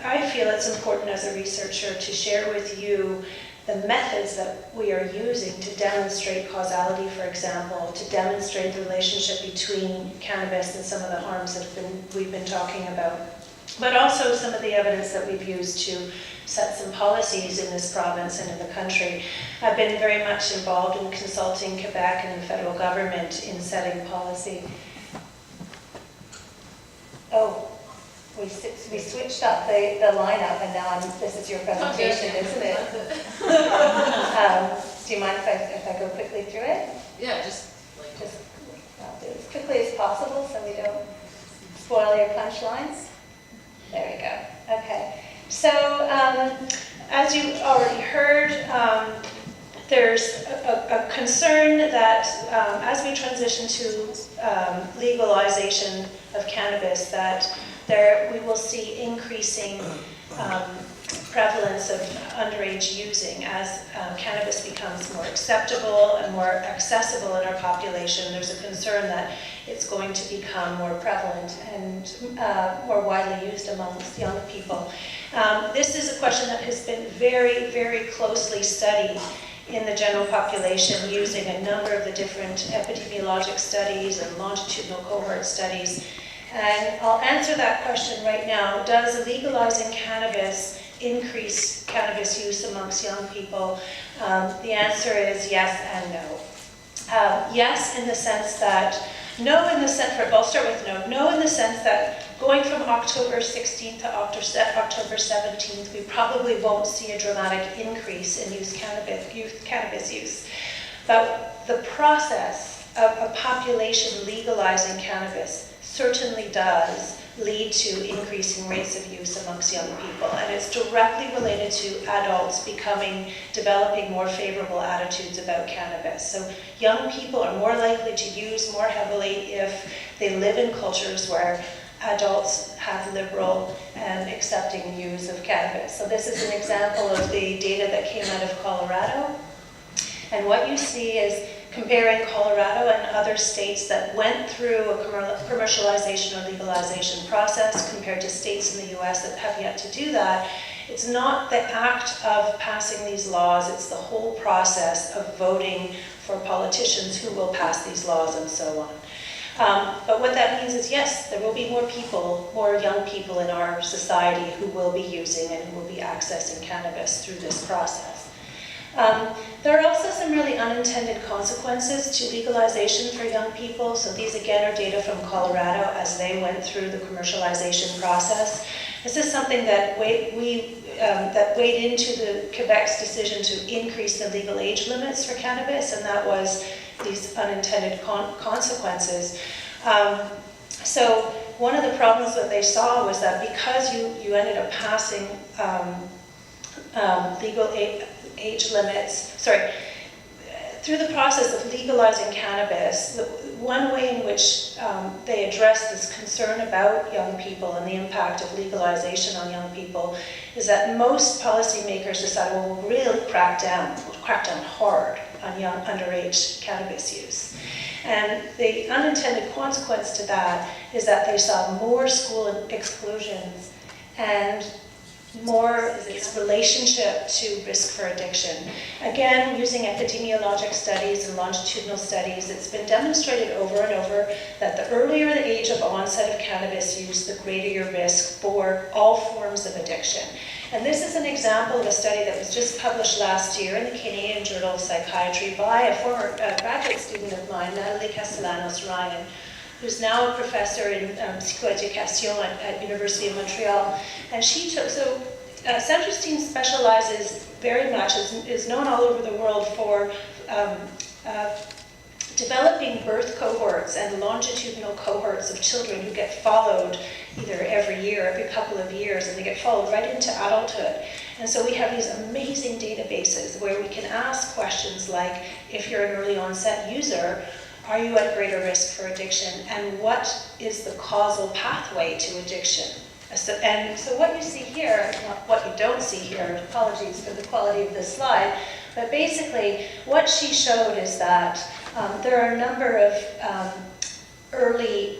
I feel it's important as a researcher to share with you the methods that we are using to demonstrate causality, for example, to demonstrate the relationship between cannabis and some of the harms that we've been talking about, but also some of the evidence that we've used to set some policies in this province and in the country. I've been very much involved in consulting Quebec and the federal government in setting policy. Oh, we switched up the lineup, and now this is your presentation, isn't it? Do you mind if I go quickly through it? Yeah, just I'll do it as quickly as possible so we don't spoil your punchlines. There we go. Okay. So, as you already heard, there's a concern that as we transition to legalization of cannabis, that we will see increasing prevalence of underage using as cannabis becomes more acceptable and more accessible in our population. There's a concern that it's going to become more prevalent and more widely used amongst young people. This is a question that has been very, very closely studied in the general population using a number of the different epidemiologic studies and longitudinal cohort studies. And I'll answer that question right now. Does legalizing cannabis increase cannabis use amongst young people? The answer is yes and no. Yes, in the sense that, no in the sense, I'll start with no. No in the sense that going from October 16th to October 17th, we probably won't see a dramatic increase in youth cannabis use. But the process of a population legalizing cannabis certainly does lead to increasing rates of use amongst young people. And it's directly related to adults developing more favorable attitudes about cannabis. So young people are more likely to use more heavily if they live in cultures where adults have liberal and accepting views of cannabis. So this is an example of the data that came out of Colorado. And what you see is comparing Colorado and other states that went through a commercialization or legalization process compared to states in the US that have yet to do that. It's not the act of passing these laws, it's the whole process of voting for politicians who will pass these laws and so on. But what that means is, yes, there will be more people, more young people in our society who will be using and who will be accessing cannabis through this process. There are also some really unintended consequences to legalization for young people. So these again are data from Colorado as they went through the commercialization process. This is something that weighed into the Quebec's decision to increase the legal age limits for cannabis, and that was these unintended consequences. So one of the problems that they saw was that because you ended up passing legal age limits, through the process of legalizing cannabis, one way in which they address this concern about young people and the impact of legalization on young people is that most policymakers decided, well, we'll really crack down hard on young underage cannabis use. And the unintended consequence to that is that they saw more school exclusions and more its relationship to risk for addiction. Again, using epidemiologic studies and longitudinal studies, it's been demonstrated over and over that the earlier the age of onset of cannabis use, the greater your risk for all forms of addiction. And this is an example of a study that was just published last year in the Canadian Journal of Psychiatry by a former graduate student of mine, Natalie Castellanos-Ryan, who's now a professor in psychoeducation at University of Montreal. And she took, so Centristine specializes very much, is known all over the world for developing birth cohorts and longitudinal cohorts of children who get followed either every year, every couple of years, and they get followed right into adulthood. And so we have these amazing databases where we can ask questions like, if you're an early onset user, are you at greater risk for addiction? And what is the causal pathway to addiction? And so what you see here, what you don't see here, apologies for the quality of this slide, but basically what she showed is that there are a number of early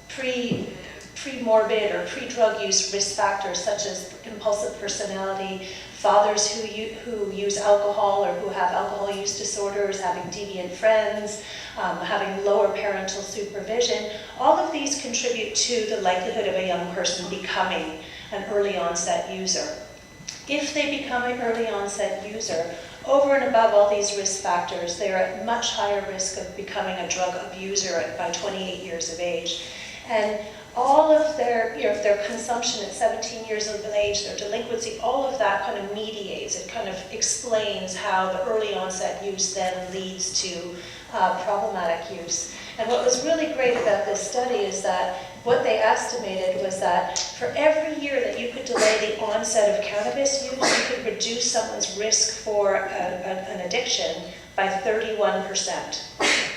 pre-morbid or pre-drug use risk factors, such as impulsive personality, fathers who use alcohol or who have alcohol use disorders, having deviant friends, having lower parental supervision. All of these contribute to the likelihood of a young person becoming an early onset user. If they become an early onset user, over and above all these risk factors, they're at much higher risk of becoming a drug abuser by 28 years of age. And all of their consumption at 17 years of age, their delinquency, all of that kind of mediates, it kind of explains how the early onset use then leads to problematic use. And what was really great about this study is that what they estimated was that for every year that you could delay the onset of cannabis use, you could reduce someone's risk for an addiction by 31%.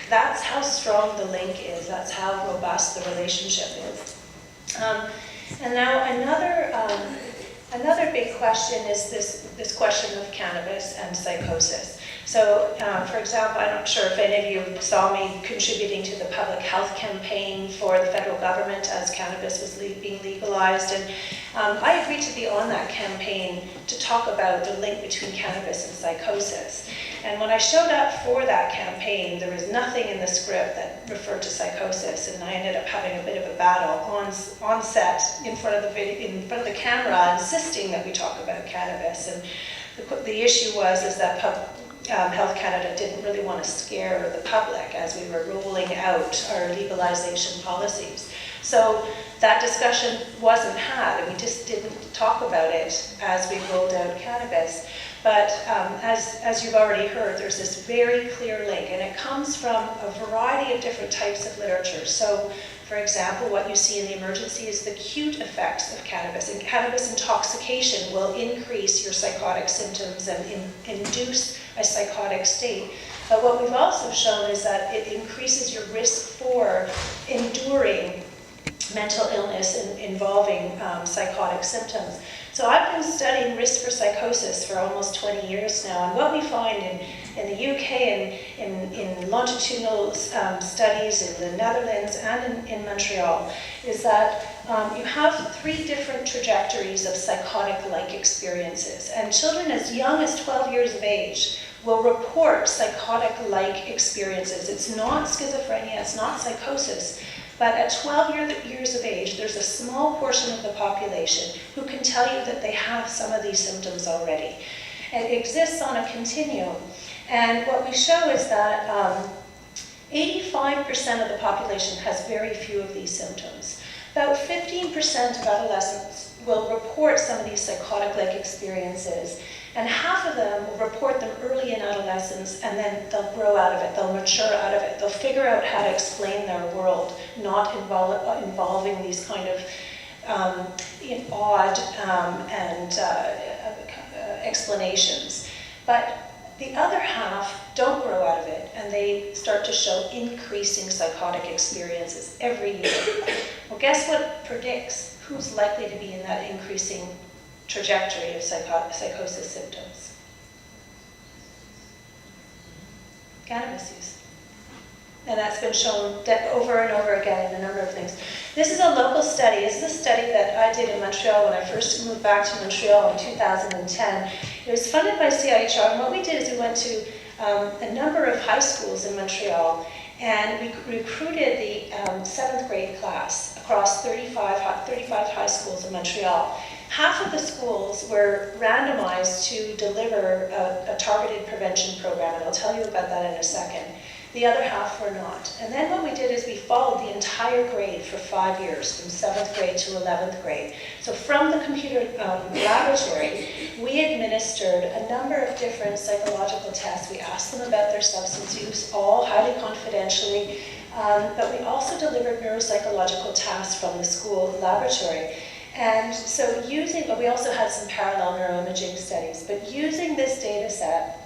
That's how strong the link is. That's how robust the relationship is. And now another big question is this question of cannabis and psychosis. So, for example, I'm not sure if any of you saw me contributing to the public health campaign for the federal government as cannabis was being legalized. And I agreed to be on that campaign to talk about the link between cannabis and psychosis. And when I showed up for that campaign, there was nothing in the script that referred to psychosis, and I ended up having a bit of a battle on set in front of the camera, insisting that we talk about cannabis. And the issue was that Health Canada didn't really want to scare the public as we were rolling out our legalization policies. So that discussion wasn't had, and we just didn't talk about it as we rolled out cannabis. But as you've already heard, there's this very clear link, and it comes from a variety of different types of literature. So, for example, what you see in the emergency is the acute effects of cannabis. And cannabis intoxication will increase your psychotic symptoms and induce a psychotic state. But what we've also shown is that it increases your risk for enduring mental illness involving psychotic symptoms. So I've been studying risk for psychosis for almost 20 years now, and what we find in the UK and in longitudinal studies in the Netherlands and in Montreal is that you have 3 different trajectories of psychotic-like experiences, and children as young as 12 years of age will report psychotic-like experiences. It's not schizophrenia, it's not psychosis. But at 12 years of age, there's a small portion of the population who can tell you that they have some of these symptoms already. And it exists on a continuum. And what we show is that 85% of the population has very few of these symptoms. About 15% of adolescents will report some of these psychotic-like experiences, and half of them will report them early in adolescence, and then they'll grow out of it, they'll mature out of it, they'll figure out how to explain their world, not involving these kind of odd explanations. But the other half don't grow out of it, and they start to show increasing psychotic experiences every year. Well, guess what predicts who's likely to be in that increasing trajectory of psychosis symptoms? Cannabis use. And that's been shown over and over again in a number of things. This is a local study. This is a study that I did in Montreal when I first moved back to Montreal in 2010. It was funded by CIHR, and what we did is we went to a number of high schools in Montreal, and we recruited the 7th grade class across 35 high schools in Montreal. Half of the schools were randomized to deliver a targeted prevention program, and I'll tell you about that in a second. The other half were not. And then what we did is we followed the entire grade for 5 years, from 7th grade to 11th grade. So from the computer laboratory, we administered a number of different psychological tests. We asked them about their substance use, all highly confidentially, but we also delivered neuropsychological tasks from the school laboratory. And so but we also had some parallel neuroimaging studies, but using this data set,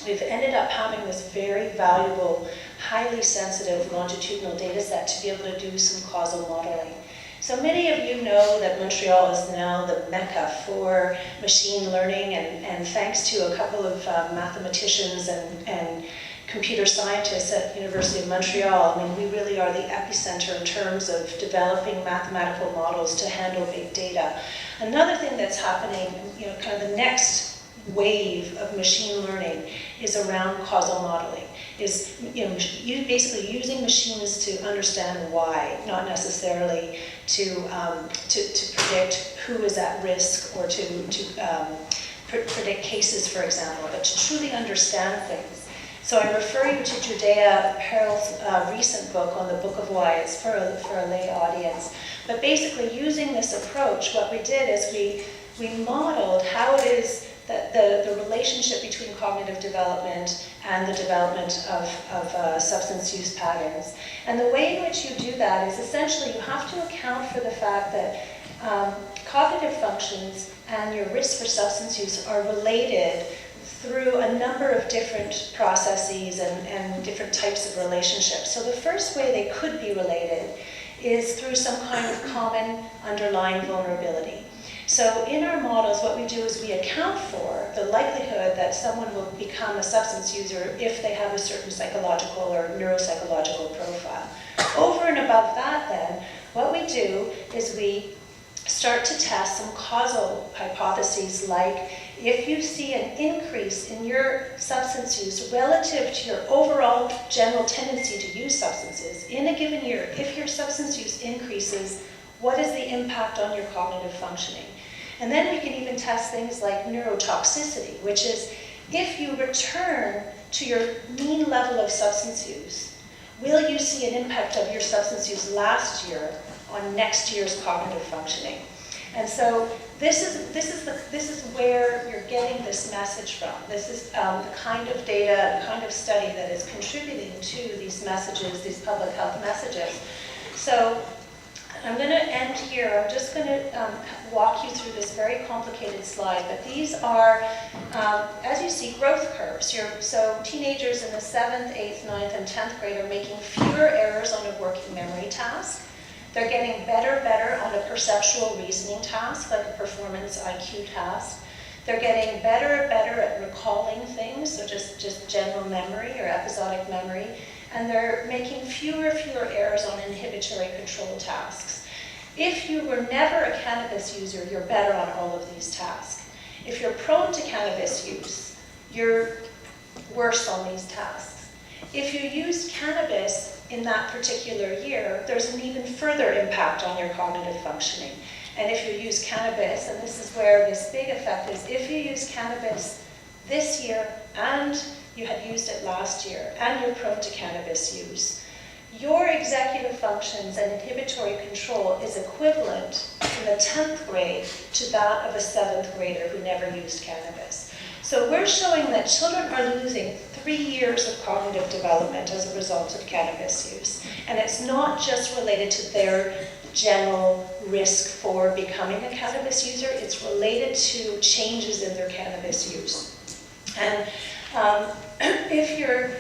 we've ended up having this very valuable, highly sensitive longitudinal data set to be able to do some causal modeling. So many of you know that Montreal is now the mecca for machine learning, and thanks to a couple of mathematicians and computer scientists at the University of Montreal, I mean, we really are the epicenter in terms of developing mathematical models to handle big data. Another thing that's happening, kind of the next wave of machine learning is around causal modeling, is basically using machines to understand why, not necessarily to predict who is at risk or to predict cases, for example, but to truly understand things. So I refer you to Judea Perel's recent book on the Book of Why. It's for a lay audience. But basically, using this approach, what we did is we modeled how it is that the relationship between cognitive development and the development of substance use patterns. And the way in which you do that is essentially you have to account for the fact that cognitive functions and your risk for substance use are related through a number of different processes and different types of relationships. So the first way they could be related is through some kind of common underlying vulnerability. So in our models, what we do is we account for the likelihood that someone will become a substance user if they have a certain psychological or neuropsychological profile. Over and above that then, what we do is we start to test some causal hypotheses, like if you see an increase in your substance use relative to your overall general tendency to use substances in a given year, if your substance use increases, what is the impact on your cognitive functioning? And then we can even test things like neurotoxicity, which is if you return to your mean level of substance use, will you see an impact of your substance use last year on next year's cognitive functioning? And so this is where you're getting this message from. This is the kind of data and kind of study that is contributing to these messages, these public health messages. So I'm going to end here. I'm just going to walk you through this very complicated slide, but these are, as you see, growth curves. So teenagers in the 7th, 8th, 9th, and 10th grade are making fewer errors on a working memory task. They're getting better on a perceptual reasoning task, like a performance IQ task. They're getting better at recalling things, so just general memory or episodic memory. And they're making fewer errors on inhibitory control tasks. If you were never a cannabis user, you're better on all of these tasks. If you're prone to cannabis use, you're worse on these tasks. If you used cannabis in that particular year, there's an even further impact on your cognitive functioning. And if you use cannabis, and this is where this big effect is, if you use cannabis this year and you had used it last year, and you're prone to cannabis use, your executive functions and inhibitory control is equivalent in the 10th grade to that of a 7th grader who never used cannabis. So we're showing that children are losing 3 years of cognitive development as a result of cannabis use. And it's not just related to their general risk for becoming a cannabis user, it's related to changes in their cannabis use. And if you're,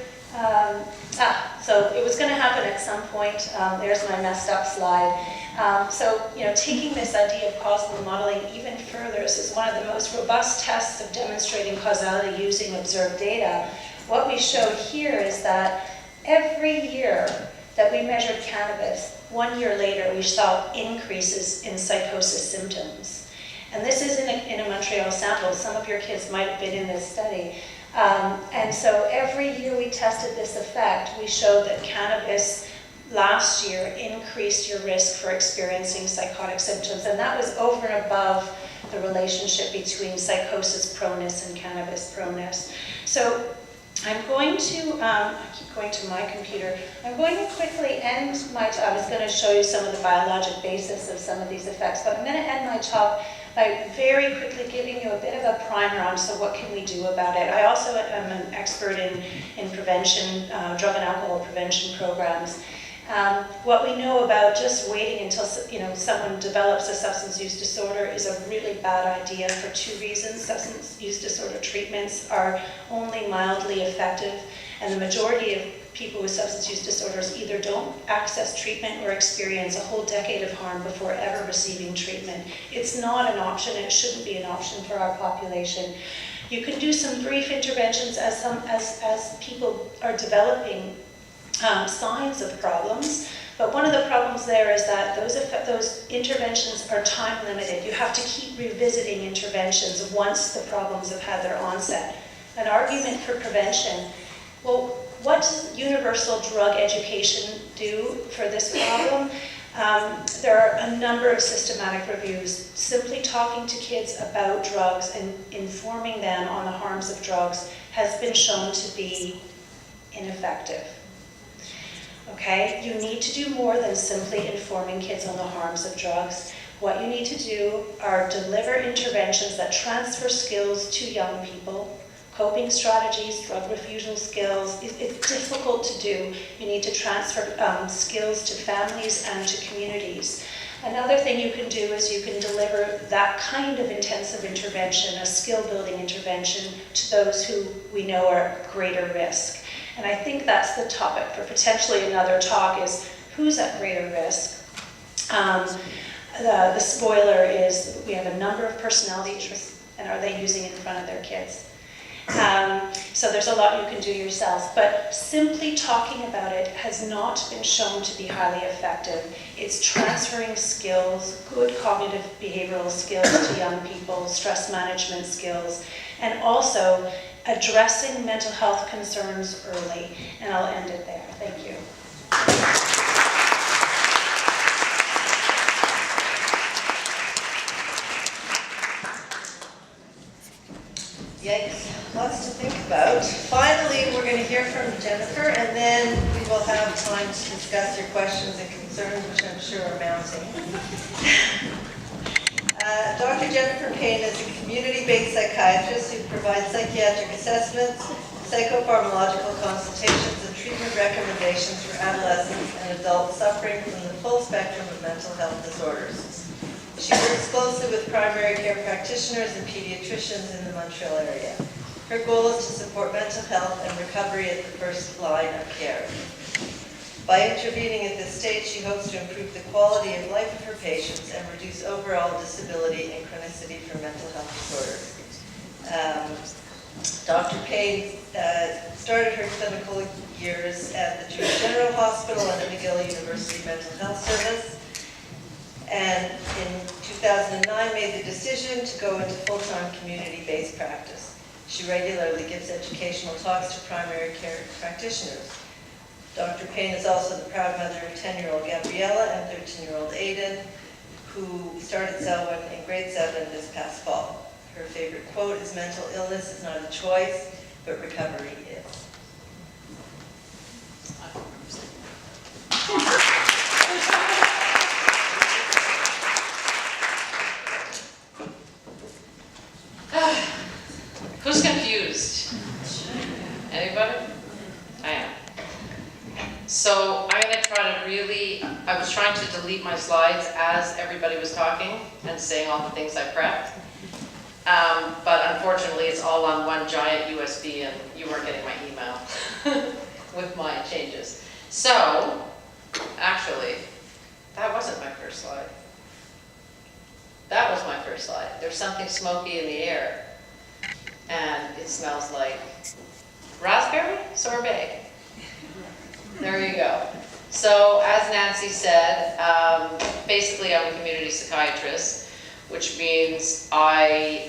so it was going to happen at some point. There's my messed up slide. So, taking this idea of causal modeling even further, this is one of the most robust tests of demonstrating causality using observed data. What we showed here is that every year that we measured cannabis, 1 year later, we saw increases in psychosis symptoms. And this is in a Montreal sample. Some of your kids might have been in this study. And so every year we tested this effect, we showed that cannabis last year increased your risk for experiencing psychotic symptoms. And that was over and above the relationship between psychosis proneness and cannabis proneness. So I'm going to, I keep going to my computer, I'm going to quickly end my talk. I was going to show you some of the biologic basis of some of these effects, but I'm going to end my talk by very quickly giving you a bit of a primer on, so what can we do about it. I also am an expert in prevention, drug and alcohol prevention programs. What we know about just waiting until someone develops a substance use disorder is a really bad idea for 2 reasons. Substance use disorder treatments are only mildly effective, and the majority of people with substance use disorders either don't access treatment or experience a whole decade of harm before ever receiving treatment. It's not an option, and it shouldn't be an option for our population. You can do some brief interventions as people are developing signs of problems, but one of the problems there is that those interventions are time limited. You have to keep revisiting interventions once the problems have had their onset. An argument for prevention, well, what does universal drug education do for this problem? There are a number of systematic reviews. Simply talking to kids about drugs and informing them on the harms of drugs has been shown to be ineffective. Okay, you need to do more than simply informing kids on the harms of drugs. What you need to do are deliver interventions that transfer skills to young people, coping strategies, drug refusal skills. It's difficult to do. You need to transfer skills to families and to communities. Another thing you can do is you can deliver that kind of intensive intervention, a skill-building intervention, to those who we know are at greater risk. And I think that's the topic for potentially another talk, is who's at greater risk. The spoiler is we have a number of personality traits, and are they using it in front of their kids? So there's a lot you can do yourselves, but simply talking about it has not been shown to be highly effective. It's transferring skills, good cognitive behavioral skills to young people, stress management skills, and also addressing mental health concerns early. And I'll end it there. Thank you. Yikes, lots to think about. Finally, we're going to hear from Jennifer, and then we will have time to discuss your questions and concerns, which I'm sure are mounting. Dr. Jennifer Payne is a community-based psychiatrist who provides psychiatric assessments, psychopharmacological consultations, and treatment recommendations for adolescents and adults suffering from the full spectrum of mental health disorders. She works closely with primary care practitioners and pediatricians in the Montreal area. Her goal is to support mental health and recovery at the first line of care. By intervening at this stage, she hopes to improve the quality of life of her patients and reduce overall disability and chronicity for mental health disorders. Dr. Payne started her clinical years at the Jewish General Hospital and the McGill University Mental Health Service, and in 2009 made the decision to go into full-time community-based practice. She regularly gives educational talks to primary care practitioners. Dr. Payne is also the proud mother of 10-year-old Gabriella and 13-year-old Aiden, who started Selwyn in grade 7 this past fall. Her favorite quote is, "Mental illness is not a choice, but recovery is." Who's confused? Anybody? I am. So I'm going to try to really, I was trying to delete my slides as everybody was talking and saying all the things I prepped. But unfortunately, it's all on one giant USB, and you weren't getting my email with my changes. So, actually, that wasn't my first slide. That was my first slide. There's something smoky in the air, and it smells like raspberry sorbet. There you go. So as Nancy said, basically I'm a community psychiatrist, which means I'm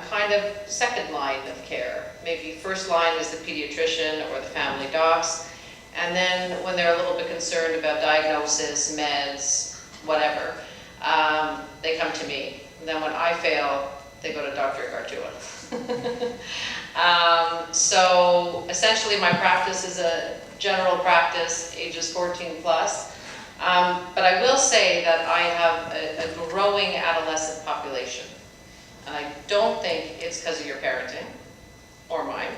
kind of second line of care. Maybe first line is the pediatrician or the family docs. And then when they're a little bit concerned about diagnosis, meds, whatever, they come to me. And then when I fail, they go to Dr. Gartua. So essentially my practice is a general practice, ages 14 plus. But I will say that I have a growing adolescent population. And I don't think it's because of your parenting, or mine.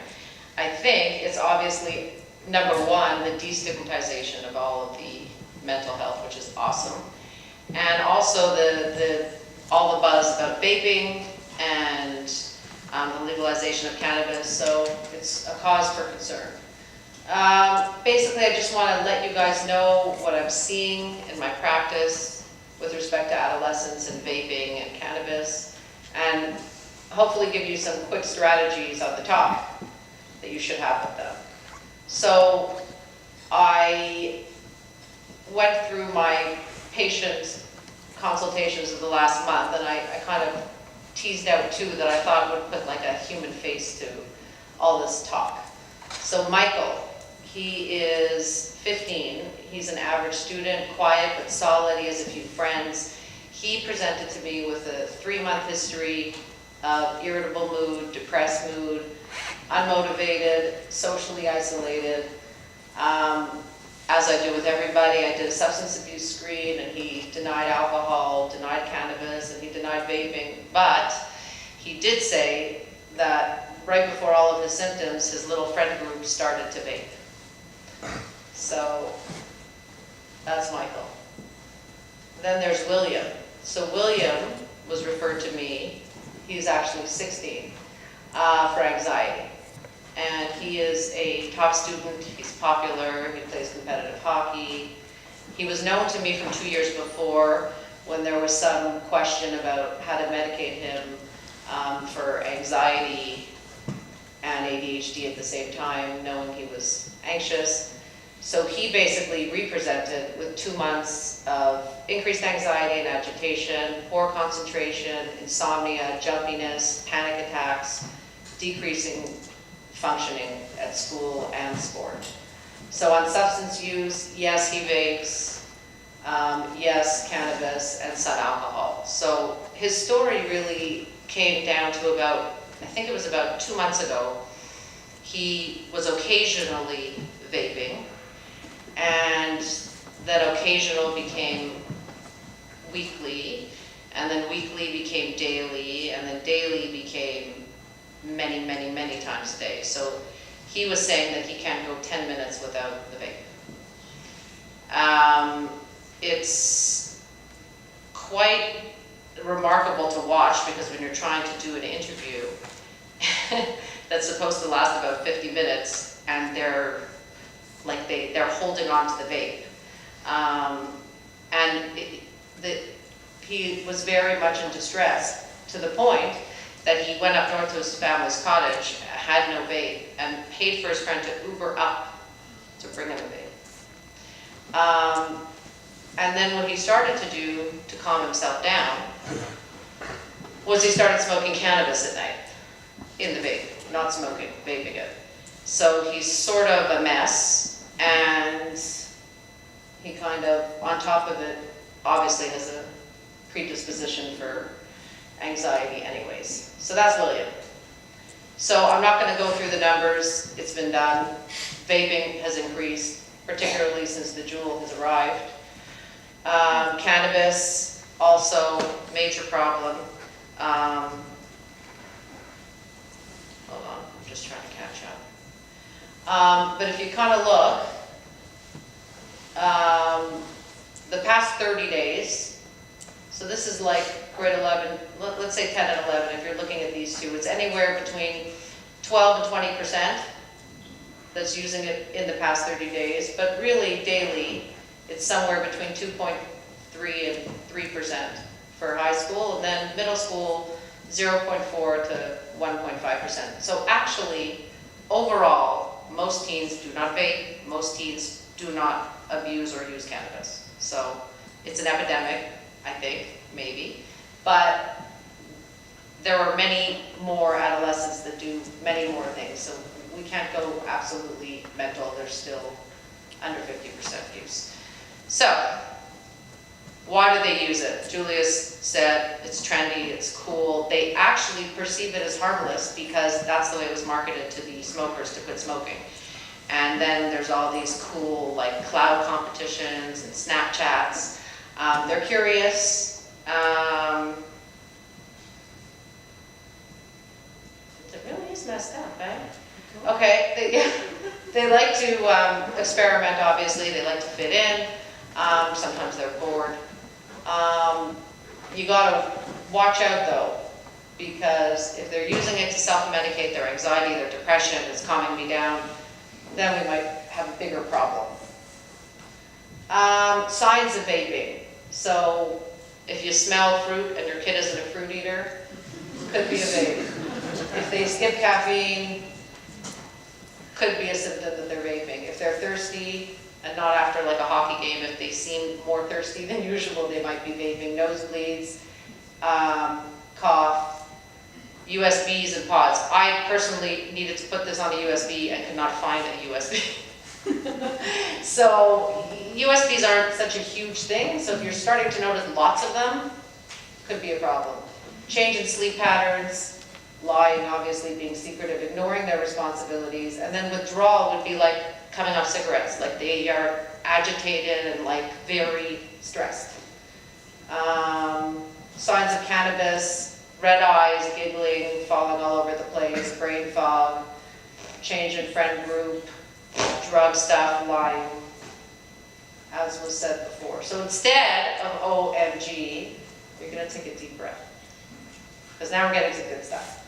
I think it's obviously, number one, the destigmatization of all of the mental health, which is awesome. And also all the buzz about vaping and the legalization of cannabis, so it's a cause for concern. Basically, I just want to let you guys know what I'm seeing in my practice with respect to adolescents and vaping and cannabis, and hopefully give you some quick strategies on the top that you should have with them. So I went through my patient consultations of the last month, and I kind of teased out two that I thought would put like a human face to all this talk. So Michael, he is 15. He's an average student, quiet but solid. He has a few friends. He presented to me with a 3-month history of irritable mood, depressed mood, unmotivated, socially isolated. As I do with everybody, I did a substance abuse screen, and he denied alcohol, denied cannabis, and he denied vaping. But he did say that right before all of his symptoms, his little friend group started to vape. So that's Michael. Then there's William. So William was referred to me, he's actually 16, for anxiety. And he is a top student, he's popular, he plays competitive hockey. He was known to me from 2 years before when there was some question about how to medicate him for anxiety and ADHD at the same time, knowing he was anxious. So he basically represented with 2 months of increased anxiety and agitation, poor concentration, insomnia, jumpiness, panic attacks, decreasing functioning at school and sport. So on substance use, yes, he vapes, yes, cannabis, and some alcohol. So his story really came down to about, I think it was about 2 months ago. He was occasionally vaping, and that occasional became weekly, and then weekly became daily, and then daily became many, many, many times a day. So he was saying that he can't go 10 minutes without the vape. It's quite remarkable to watch, because when you're trying to do an interview that's supposed to last about 50 minutes, and they're holding on to the vape. He was very much in distress, to the point that he went up north to his family's cottage, had no vape, and paid for his friend to Uber up to bring him a vape. And then what he started to do to calm himself down was he started smoking cannabis at night in the vape, not smoking, vaping it. So he's sort of a mess, and he kind of, on top of it, obviously has a predisposition for anxiety anyways. So that's William. So I'm not going to go through the numbers, it's been done. Vaping has increased, particularly since the Juul has arrived. Cannabis, also major problem. Hold on, I'm just trying to catch up. But if you kind of look, the past 30 days, so this is like grade 11, let's say 10 and 11, if you're looking at these two, it's anywhere between 12 and 20% that's using it in the past 30 days, but really daily, it's somewhere between 2.3 and 3% for high school, and then middle school, 0.4 to 1.5%. So actually, overall, most teens do not vape, most teens do not abuse or use cannabis. So it's an epidemic, I think, maybe, but there are many more adolescents that do many more things, so we can't go absolutely mental. They're still under 50% use. So, why do they use it? Julius said it's trendy, it's cool. They actually perceive it as harmless because that's the way it was marketed to the smokers to quit smoking. And then there's all these cool like cloud competitions and Snapchats. They're curious. It really is messed up, eh? Okay, they like to experiment, obviously. They like to fit in. Sometimes they're bored. You gotta watch out though, because if they're using it to self-medicate their anxiety, their depression, it's calming me down, then we might have a bigger problem. Signs of vaping. So if you smell fruit and your kid isn't a fruit eater, could be a vape. If they skip caffeine, could be a symptom that they're vaping. If they're thirsty, and not after like a hockey game, if they seem more thirsty than usual, they might be vaping. Nosebleeds, cough, USBs and pods. I personally needed to put this on a USB and could not find a USB. So USBs aren't such a huge thing, so if you're starting to notice lots of them, could be a problem. Change in sleep patterns, lying, obviously being secretive, ignoring their responsibilities, and then withdrawal would be like coming off cigarettes, like they are agitated and like very stressed. Signs of cannabis, red eyes, giggling, falling all over the place, brain fog, change in friend group, drug stuff, lying, as was said before. So instead of OMG, you're gonna take a deep breath, because now we're getting to good stuff.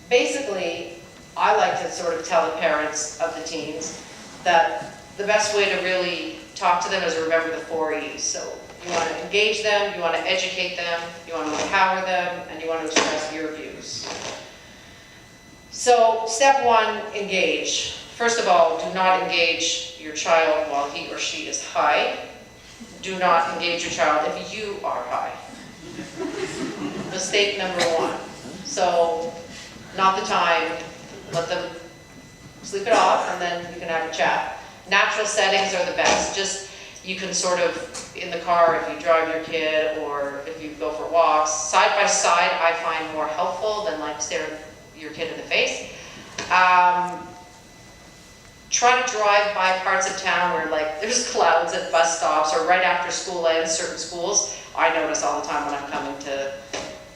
Basically, I like to sort of tell the parents of the teens that the best way to really talk to them is remember the 4 E's. So you want to engage them, you want to educate them, you want to empower them, and you want to express your views. So step one, engage. First of all, do not engage your child while he or she is high. Do not engage your child if you are high. Mistake number one. So, not the time. Let them sleep it off, and then you can have a chat. Natural settings are the best. Just, you can sort of, in the car, if you drive your kid, or if you go for walks, side by side, I find more helpful than like staring your kid in the face. Try to drive by parts of town where like there's clouds at bus stops, or right after school ends, certain schools. I notice all the time when I'm coming to,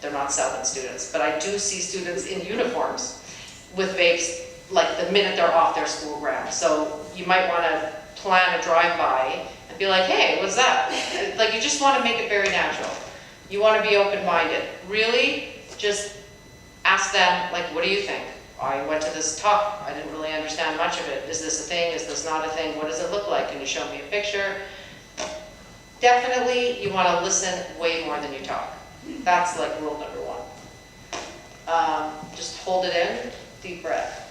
they're not Southern students, but I do see students in uniforms with vapes like the minute they're off their school grounds. So you might want to plan a drive-by and be like, hey, what's that? Like, you just want to make it very natural. You want to be open-minded. Really, just ask them, like, what do you think? I went to this talk, I didn't really understand much of it. Is this a thing? Is this not a thing? What does it look like? Can you show me a picture? Definitely, you want to listen way more than you talk. That's like rule number one. Just hold it in, deep breath.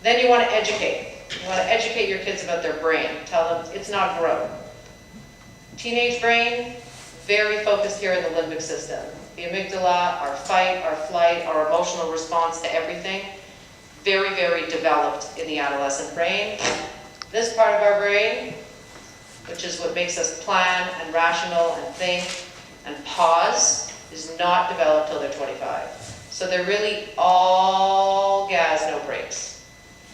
Then you want to educate. You want to educate your kids about their brain. Tell them it's not grown. Teenage brain, very focused here in the limbic system. The amygdala, our fight, our flight, our emotional response to everything, very, very developed in the adolescent brain. This part of our brain, which is what makes us plan and rational and think and pause, is not developed till they're 25. So they're really all gas, no brakes.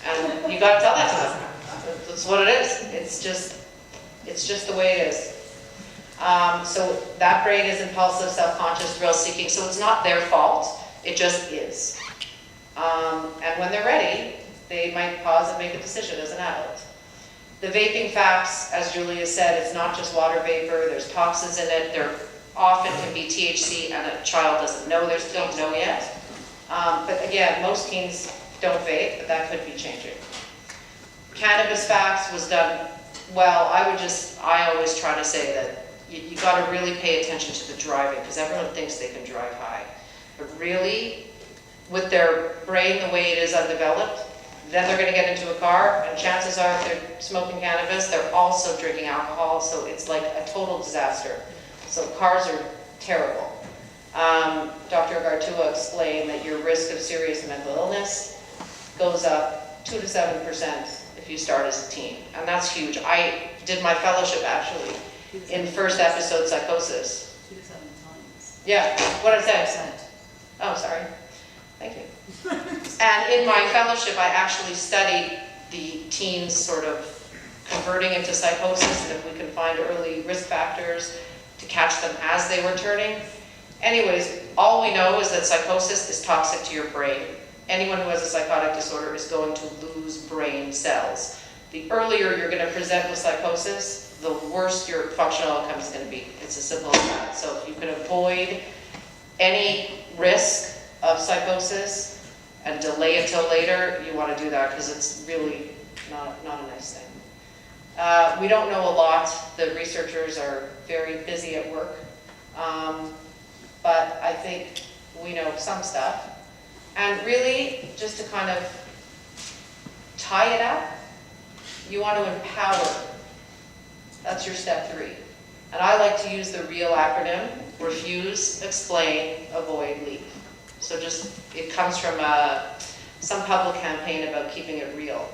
And you gotta tell that to them. That's what it is. It's just the way it is. So that brain is impulsive, self-conscious, thrill-seeking, so it's not their fault, it just is. And when they're ready, they might pause and make a decision as an adult. The vaping facts, as Julia said, it's not just water vapor, there's toxins in it, there often can be THC and a child don't know yet. But again, most teens don't vape, but that could be changing. Cannabis facts was done well. I always try to say that you got to really pay attention to the driving, because everyone thinks they can drive high. But really, with their brain the way it is undeveloped, then they're gonna get into a car, and chances are if they're smoking cannabis, they're also drinking alcohol, so it's like a total disaster. So cars are terrible. Dr. Gartua explained that your risk of serious mental illness goes up 2 to 7% if you start as a teen, and that's huge. I did my fellowship actually in first episode psychosis. 2 to 7 times. Yeah, what did I say? Percent. Oh, sorry. Thank you. And in my fellowship, I actually studied the teens sort of converting into psychosis, and if we can find early risk factors to catch them as they were turning. Anyways, all we know is that psychosis is toxic to your brain. Anyone who has a psychotic disorder is going to lose brain cells. The earlier you're going to present with psychosis, the worse your functional outcome is going to be. It's as simple as that. So if you can avoid any risk of psychosis and delay it till later, you want to do that because it's really not a nice thing. We don't know a lot. The researchers are very busy at work. But I think we know some stuff. And really, just to kind of tie it up, you want to empower. That's your step 3. And I like to use the REAL acronym: refuse, explain, avoid, leave. So just, it comes from some public campaign about keeping it real.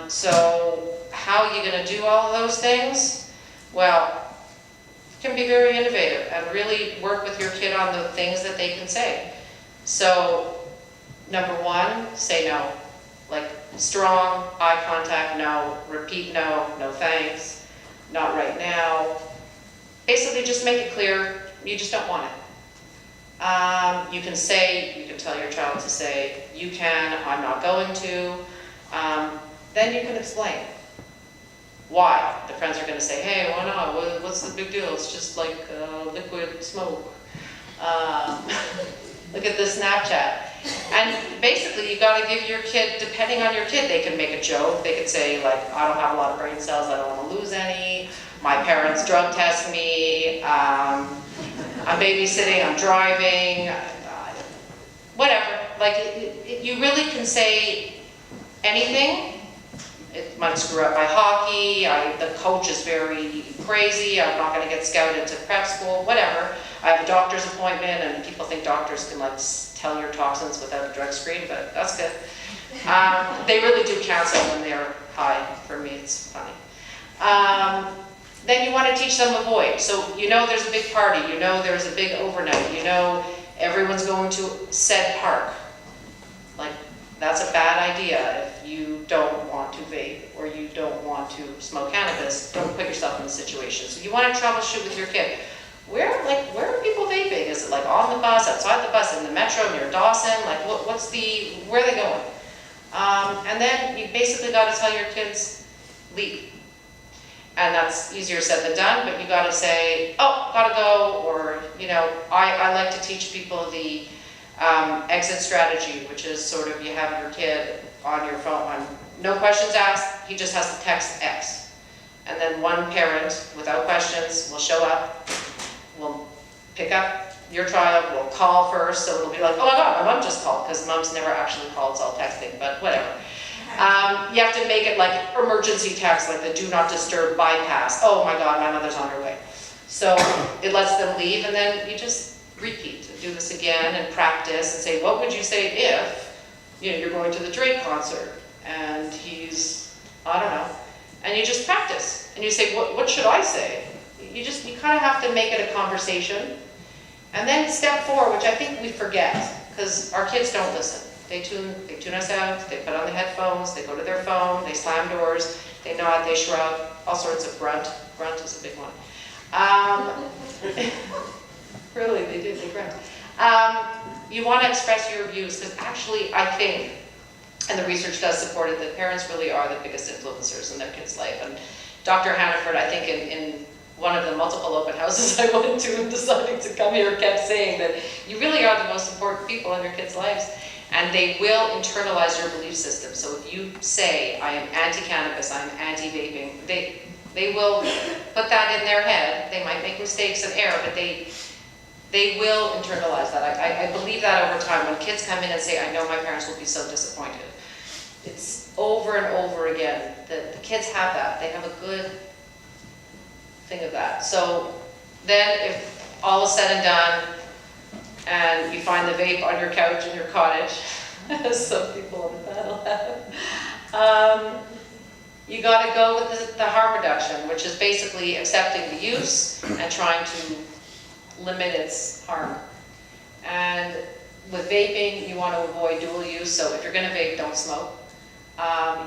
So how are you going to do all of those things? Well, you can be very innovative and really work with your kid on the things that they can say. So, number 1, say no. Like strong eye contact, no. Repeat no, no thanks, not right now. Basically just make it clear you just don't want it. You can tell your child to say, you can, I'm not going to. Then you can explain why. The friends are going to say, hey, why not? What's the big deal? It's just like liquid smoke. Look at this Snapchat. And basically, you got to give your kid, depending on your kid, they can make a joke. They could say, like, I don't have a lot of brain cells, I don't want to lose any. My parents drug test me. I'm babysitting, I'm driving. Whatever. Like, you really can say anything. It might screw up my hockey. The coach is very crazy. I'm not going to get scouted to prep school. Whatever. I have a doctor's appointment, and people think doctors can like tell your toxins without a drug screen, but that's good. They really do cancel when they're high. For me, it's funny. Then you want to teach them avoid. So you know there's a big party. You know there's a big overnight. You know everyone's going to said park. Like, that's a bad idea if you don't want to vape or you don't want to smoke cannabis. Don't put yourself in the situation. So you want to troubleshoot with your kid. Where are people vaping? Is it like on the bus, outside the bus, in the metro, near Dawson? Like, where are they going? And then you basically got to tell your kids, leave. And that's easier said than done, but you got to say, oh, gotta go, or, you know, I like to teach people the exit strategy, which is sort of you have your kid on your phone, no questions asked, he just has to text X. And then one parent, without questions, will show up, will pick up your child, will call first, so it'll be like, oh my God, my mom just called, because mom's never actually called, it's all texting, but whatever. You have to make it like emergency text, like the do not disturb bypass. Oh my God, my mother's on her way. So it lets them leave, and then you just repeat. Do this again and practice and say, what would you say if, you know, you're going to the Drake concert and he's, I don't know, and you just practice. And you say, what should I say? You kind of have to make it a conversation. And then step 4, which I think we forget, because our kids don't listen. They tune us out, they put on the headphones, they go to their phone, they slam doors, they nod, they shrug, all sorts of grunt. Grunt is a big one. Really, they do, they grunt. You want to express your views, because actually I think, and the research does support it, that parents really are the biggest influencers in their kids' life. And Dr. Hannaford, I think in one of the multiple open houses I went to and deciding to come here, kept saying that you really are the most important people in your kids' lives. And they will internalize your belief system. So if you say, I am anti-cannabis, I am anti-vaping, they will put that in their head. They might make mistakes and error, but they will internalize that. I believe that over time. When kids come in and say, I know my parents will be so disappointed, It's over and over again. The kids have that. They have a good thing of that. So then if all is said and done, and you find the vape on your couch in your cottage, as some people on the panel have, you got to go with the harm reduction, which is basically accepting the use and trying to limit its harm. And with vaping, you want to avoid dual use, so if you're going to vape, don't smoke.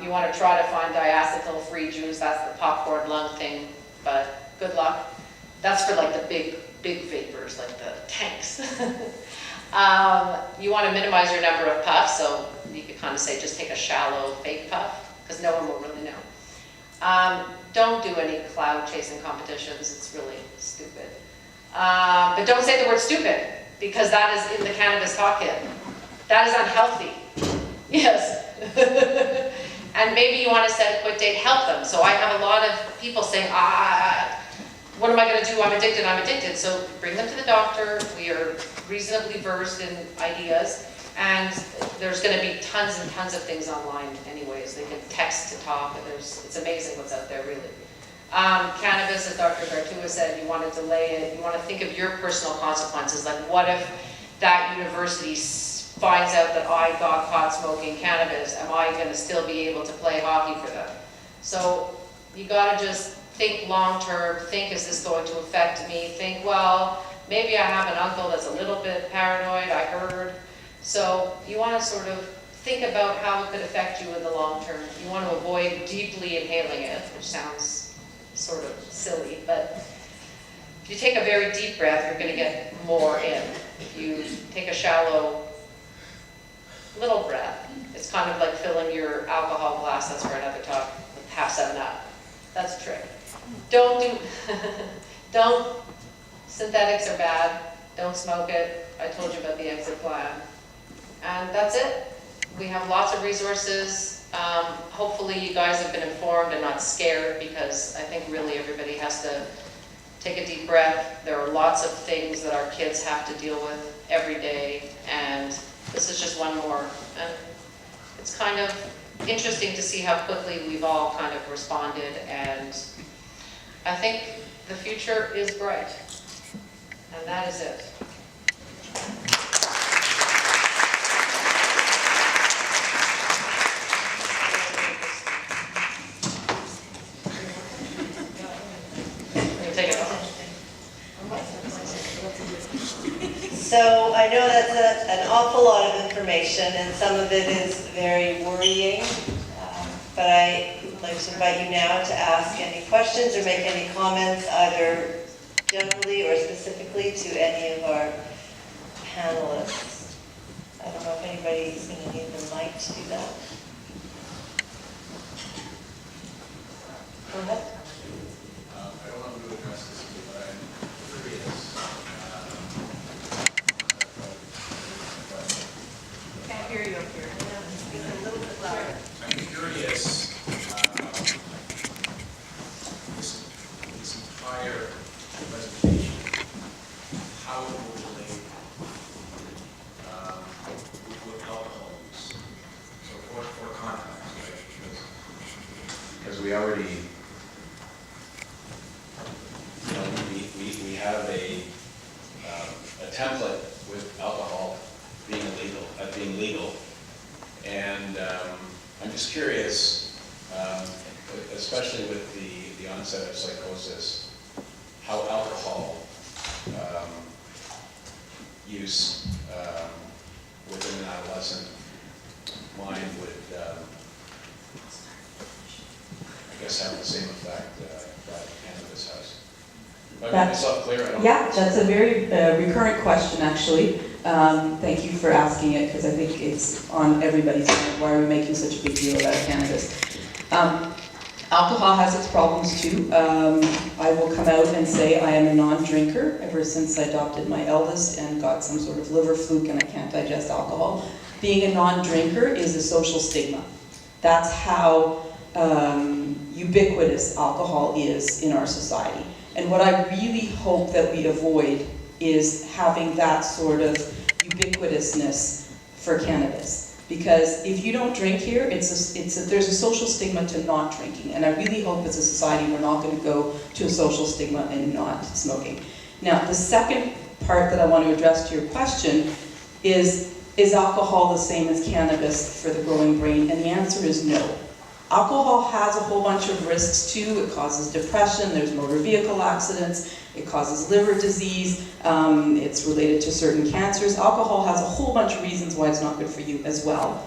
You want to try to find diacetyl-free juice, that's the popcorn lung thing, but good luck. That's for like the big vapors, like the tanks. You want to minimize your number of puffs, so you could kind of say just take a shallow fake puff, because no one will really know. Don't do any cloud chasing competitions, it's really stupid. But don't say the word stupid, because that is in the cannabis talk kit. That is unhealthy. Yes. And maybe you want to set a quit date, help them. So I have a lot of people saying, what am I going to do? I'm addicted. So bring them to the doctor. We are reasonably versed in ideas. And there's going to be tons and tons of things online anyways. They can text to talk. It's amazing what's out there, really. Cannabis, as Dr. Gartua said, you want to delay it. You want to think of your personal consequences. Like, what if that university finds out that I got caught smoking cannabis? Am I going to still be able to play hockey for them? So you got to just think long term. Think, is this going to affect me? Think, well, maybe I have an uncle that's a little bit paranoid, I heard. So you want to sort of think about how it could affect you in the long term. You want to avoid deeply inhaling it, which sounds sort of silly, but if you take a very deep breath, you're going to get more in. If you take a shallow little breath, it's kind of like filling your alcohol glass. That's for another talk, with half 7-Up. That's a trick. Don't synthetics are bad. Don't smoke it. I told you about the exit plan. And that's it. We have lots of resources. Hopefully you guys have been informed and not scared, because I think really everybody has to take a deep breath. There are lots of things that our kids have to deal with every day, and this is just one more. And it's kind of interesting to see how quickly we've all kind of responded, and I think the future is bright. And that is it. Take it off. So I know that's an awful lot of information, and some of it is very worrying, but I'd like to invite you now to ask any questions or make any comments, either generally or specifically to any of our panelists. I don't know if anybody's going to need the mic to do that. Go ahead. I don't want to address this, but I'm curious. Can't hear you up here. Speak a little bit louder. I'm curious, this entire presentation, how it will relate with alcohol use. So for context, right? Because we already, you know, we have a template with alcohol being legal, and I'm just curious, especially with the onset of psychosis, how alcohol use within an adolescent mind would, I guess, have the same effect that cannabis has. If I made myself clear, I don't. Yeah, that's a very recurrent question, actually. Thank you for asking it, because I think it's on everybody's mind. Why are we making such a big deal about cannabis? Alcohol has its problems too. I will come out and say I am a non-drinker ever since I adopted my eldest and got some sort of liver fluke and I can't digest alcohol. Being a non-drinker is a social stigma. That's how ubiquitous alcohol is in our society. And what I really hope that we avoid is having that sort of ubiquitousness for cannabis. Because if you don't drink here, there's a social stigma to not drinking. And I really hope as a society we're not going to go to a social stigma and not smoking. Now, the second part that I want to address to your question is alcohol the same as cannabis for the growing brain? And the answer is no. Alcohol has a whole bunch of risks too. It causes depression, there's motor vehicle accidents, it causes liver disease, it's related to certain cancers. Alcohol has a whole bunch of reasons why it's not good for you as well.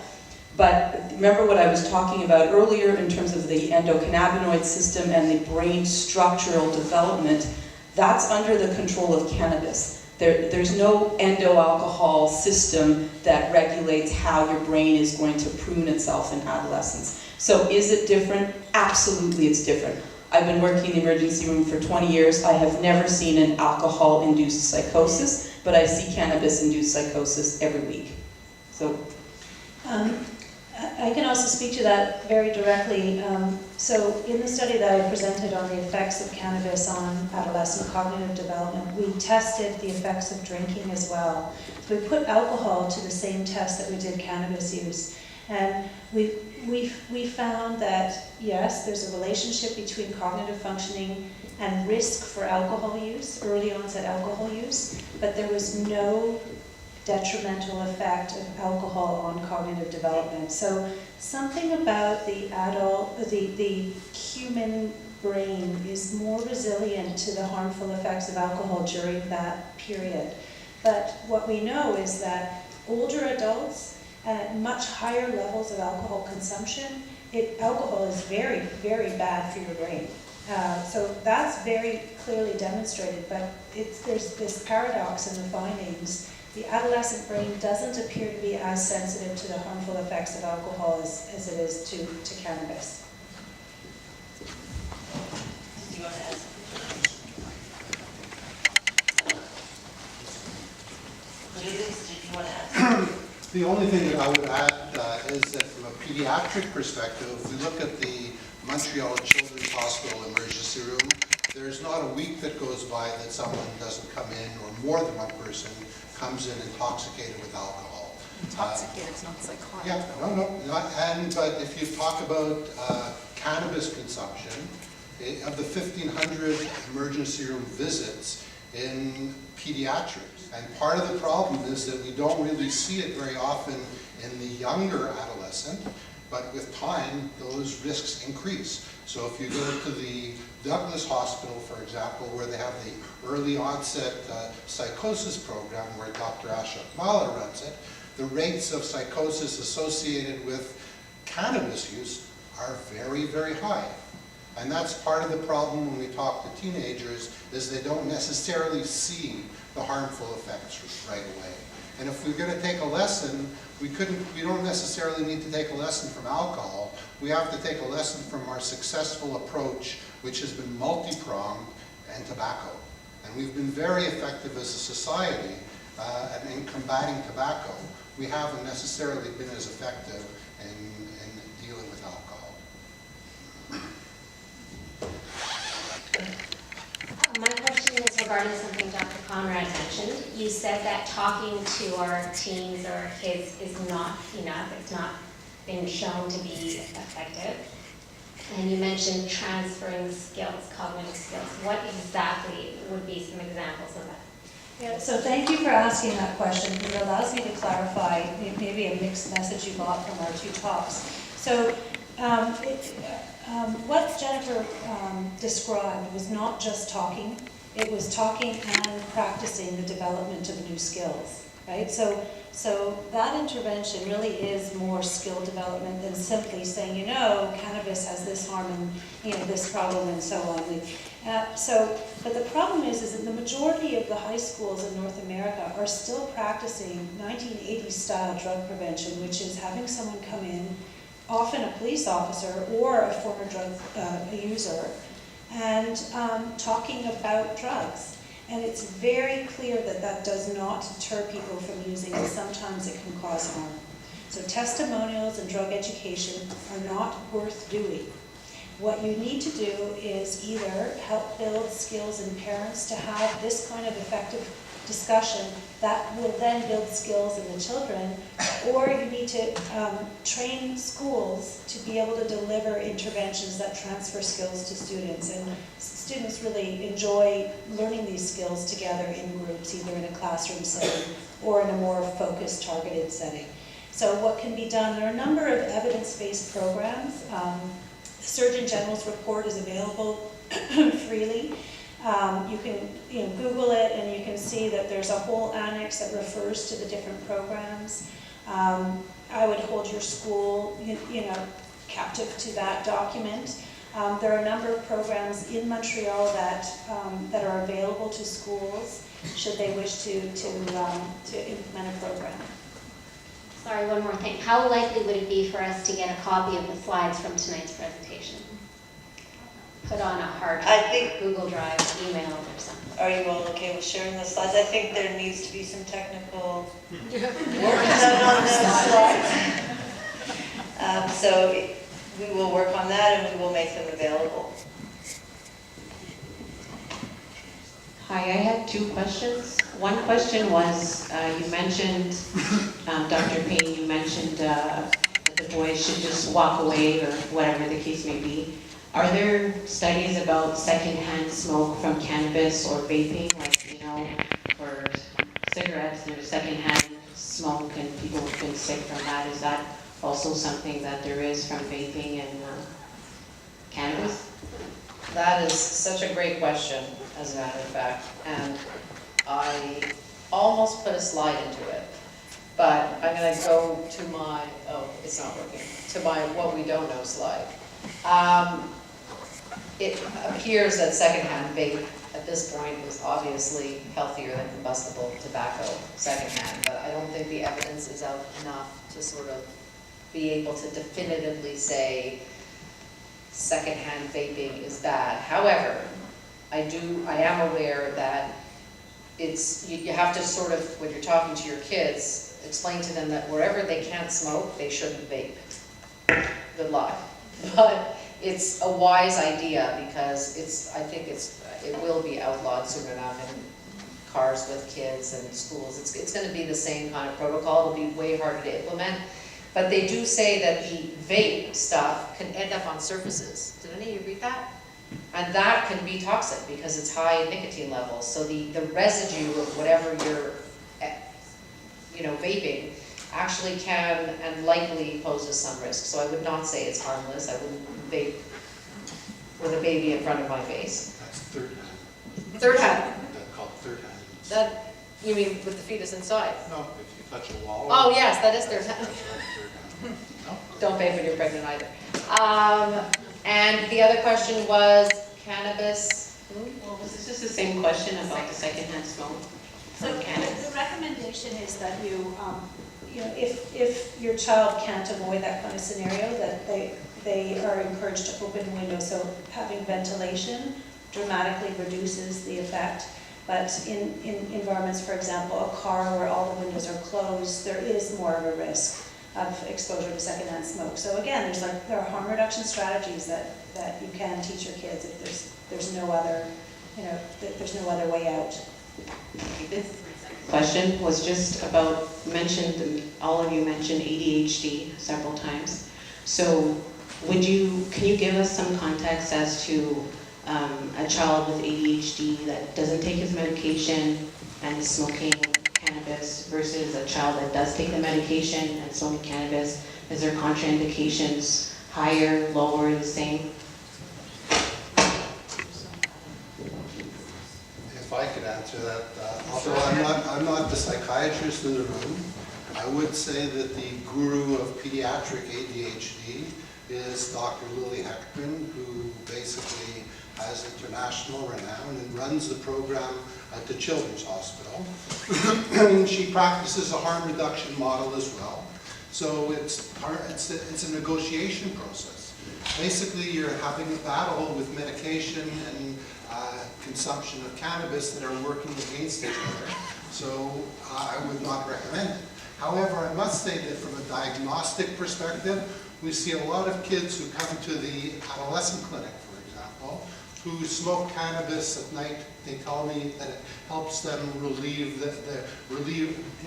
But remember what I was talking about earlier in terms of the endocannabinoid system and the brain structural development, that's under the control of cannabis. There's no endo-alcohol system that regulates how your brain is going to prune itself in adolescence. So is it different? Absolutely it's different. I've been working in the emergency room for 20 years. I have never seen an alcohol-induced psychosis, but I see cannabis-induced psychosis every week. So. I can also speak to that very directly. So in the study that I presented on the effects of cannabis on adolescent cognitive development, we tested the effects of drinking as well. So we put alcohol to the same test that we did cannabis use. And we found that, yes, there's a relationship between cognitive functioning and risk for alcohol use, early onset alcohol use, but there was no detrimental effect of alcohol on cognitive development. So something about the human brain is more resilient to the harmful effects of alcohol during that period. But what we know is that older adults at much higher levels of alcohol consumption, alcohol is very, very bad for your brain. So that's very clearly demonstrated, but there's this paradox in the findings. The adolescent brain doesn't appear to be as sensitive to the harmful effects of alcohol as it is to cannabis. Do you want to add something? Liz, did you want to add something? The only thing that I would add is that from a pediatric perspective, if we look at the Montreal Children's Hospital emergency room, there's not a week that goes by that someone doesn't come in, or more than one person comes in intoxicated with alcohol. Intoxicated, it's not psychotic. Yeah, but if you talk about cannabis consumption, of the 1,500 emergency room visits in pediatrics, and part of the problem is that we don't really see it very often in the younger adolescent, but with time, those risks increase. So if you go to the Douglas Hospital, for example, where they have the early onset psychosis program, where Dr. Ashok Mala runs it, the rates of psychosis associated with cannabis use are very, very high. And that's part of the problem when we talk to teenagers, is they don't necessarily see the harmful effects right away. And if we're going to take a lesson, we don't necessarily need to take a lesson from alcohol. We have to take a lesson from our successful approach, which has been multi-pronged, and tobacco. And we've been very effective as a society in combating tobacco. We haven't necessarily been as effective in dealing with alcohol. My question is regarding something Dr. Conrad mentioned. You said that talking to our teens or our kids is not enough. It's not been shown to be effective. And you mentioned transferring skills, cognitive skills. What exactly would be some examples of that? Yeah, so thank you for asking that question. It allows me to clarify maybe a mixed message you got from our two talks. So what Jennifer described was not just talking. It was talking and practicing the development of new skills, right? So that intervention really is more skill development than simply saying, cannabis has this harm and, this problem and so on. But the problem is that the majority of the high schools in North America are still practicing 1980s style drug prevention, which is having someone come in, often a police officer or a former drug user, and talking about drugs. And it's very clear that that does not deter people from using it. Sometimes it can cause harm. So testimonials and drug education are not worth doing. What you need to do is either help build skills in parents to have this kind of effective discussion, that will then build skills in the children. Or you need to train schools to be able to deliver interventions that transfer skills to students. And students really enjoy learning these skills together in groups, either in a classroom setting or in a more focused, targeted setting. So what can be done, there are a number of evidence-based programs. The Surgeon General's report is available freely. You can Google it and you can see that there's a whole annex that refers to the different programs. I would hold your school captive to that document. There are a number of programs in Montreal that are available to schools should they wish to implement a program. Sorry, one more thing. How likely would it be for us to get a copy of the slides from tonight's presentation? Put on a hard drive, Google Drive, email, or something. Are you all okay with sharing the slides? I think there needs to be some technical work done on those slides. So we will work on that and we will make them available. Hi, I had two questions. One question was, you mentioned, Dr. Payne, you mentioned that the boys should just walk away or whatever the case may be. Are there studies about secondhand smoke from cannabis or vaping, like, for cigarettes, there's secondhand smoke and people have been sick from that? Is that also something that there is from vaping and cannabis? That is such a great question, as a matter of fact, and I almost put a slide into it, but I'm going to go to my, it's not working, to my what we don't know slide. It appears that secondhand vape at this point is obviously healthier than combustible tobacco secondhand, but I don't think the evidence is out enough to sort of be able to definitively say secondhand vaping is bad. However, I am aware that you have to sort of, when you're talking to your kids, explain to them that wherever they can't smoke, they shouldn't vape. Good luck. But it's a wise idea because I think it will be outlawed soon enough in cars with kids and schools. It's going to be the same kind of protocol. It'll be way harder to implement. But they do say that the vape stuff can end up on surfaces. Did any of you read that? And that can be toxic because it's high nicotine levels. So the residue of whatever you're vaping actually can and likely poses some risk. So I would not say it's harmless. I wouldn't vape with a baby in front of my face. That's third hand. Third hand. That's called third hand. That, you mean with the fetus inside? No, if you touch a wall. Oh yes, that is third hand. No? Don't vape when you're pregnant either. And the other question was cannabis. Well, was this just the same question about the secondhand smoke So from cannabis? the recommendation is that if your child can't avoid that kind of scenario, that they are encouraged to open windows. So having ventilation dramatically reduces the effect. But in environments, for example, a car where all the windows are closed, there is more of a risk of exposure to secondhand smoke. So again, there are harm reduction strategies that you can teach your kids if there's no other, there's no other way out. This question was just about, all of you mentioned ADHD several times. So can you give us some context as to a child with ADHD that doesn't take his medication and is smoking cannabis versus a child that does take the medication and smoking cannabis? Is there contraindications higher, lower, the same? If I could answer that, although I'm not the psychiatrist in the room, I would say that the guru of pediatric ADHD is Dr. Lily Heckman, who basically has international renown and runs the program at the Children's Hospital. And she practices a harm reduction model as well. So it's a negotiation process. Basically, you're having a battle with medication and consumption of cannabis that are working against each other. So I would not recommend it. However, I must say that from a diagnostic perspective, we see a lot of kids who come to the adolescent clinic, for example, who smoke cannabis at night, they tell me that it helps them it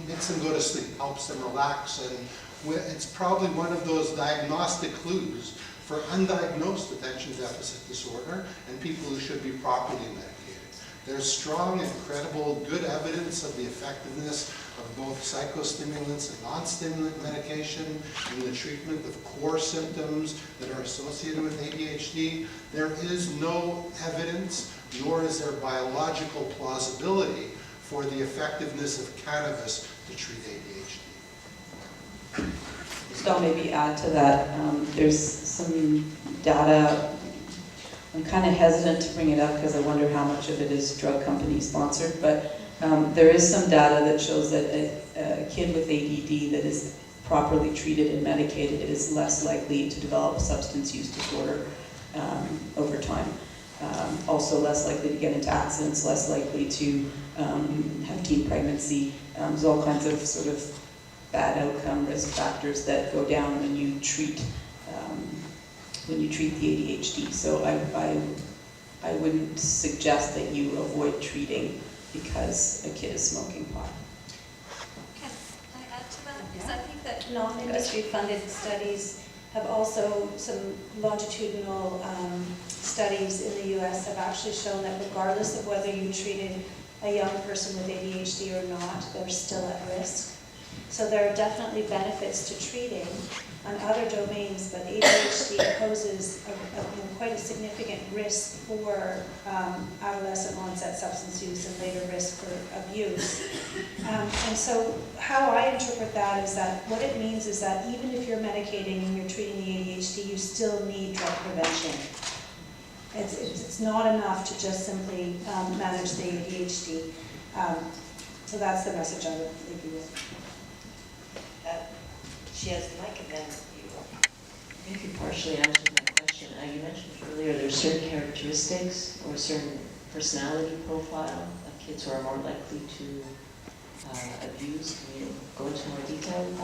makes them go to sleep, helps them relax, and it's probably one of those diagnostic clues for undiagnosed attention deficit disorder and people who should be properly medicated. There's strong and credible, good evidence of the effectiveness of both psychostimulants and non-stimulant medication in the treatment of core symptoms that are associated with ADHD. There is no evidence, nor is there biological plausibility for the effectiveness of cannabis to treat ADHD. Just I'll maybe add to that, there's some data. I'm kind of hesitant to bring it up because I wonder how much of it is drug company sponsored, but there is some data that shows that a kid with ADD that is properly treated and medicated is less likely to develop substance use disorder over time. Also less likely to get into accidents, less likely to have teen pregnancy. There's all kinds of sort of bad outcome risk factors that go down when you treat the ADHD. So I wouldn't suggest that you avoid treating because a kid is smoking pot. Can I add to that? Because I think that non-industry funded studies have also, some longitudinal studies in the US have actually shown that regardless of whether you treated a young person with ADHD or not, they're still at risk. So there are definitely benefits to treating on other domains, but ADHD poses quite a significant risk for adolescent onset substance use and later risk for abuse. And so how I interpret that is that what it means is that even if you're medicating and you're treating the ADHD, you still need drug prevention. It's not enough to just simply manage the ADHD. So that's the message I would leave you with. She has the mic and then you will. I think you partially answered my question. You mentioned earlier there's certain characteristics or a certain personality profile of kids who are more likely to abuse. Can you go into more detail with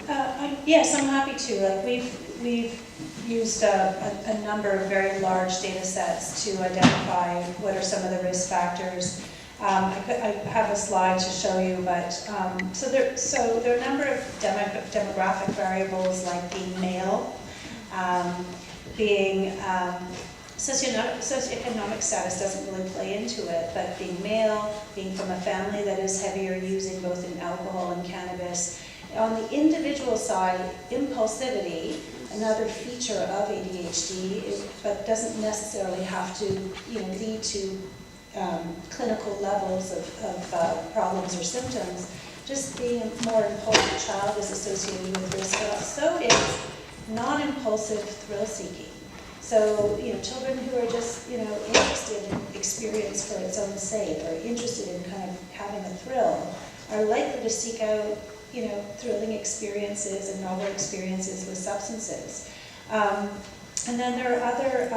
that? Yes, I'm happy to. Like we've used a number of very large data sets to identify what are some of the risk factors. I have a slide to show you, but so there are a number of demographic variables like being male, being socioeconomic status doesn't really play into it, but being male, being from a family that is heavier using both in alcohol and cannabis. On the individual side, impulsivity, another feature of ADHD, but doesn't necessarily have to lead to clinical levels of problems or symptoms. Just being a more impulsive child is associated with risk, but so is non-impulsive thrill-seeking. So, children who are just, interested in experience for its own sake, or interested in kind of having a thrill, are likely to seek out, thrilling experiences and novel experiences with substances. And then there are other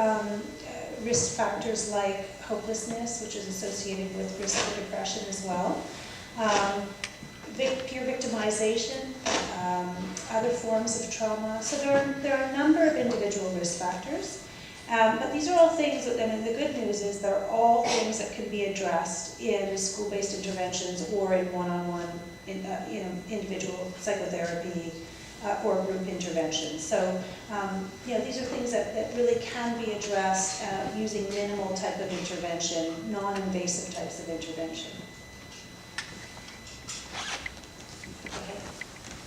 risk factors like hopelessness, which is associated with risk for depression as well. Peer victimization, other forms of trauma. So there are a number of individual risk factors, but these are all things that, the good news is they're all things that can be addressed in school-based interventions or in one-on-one, individual psychotherapy or group interventions. So, these are things that really can be addressed using minimal type of intervention, non-invasive types of intervention.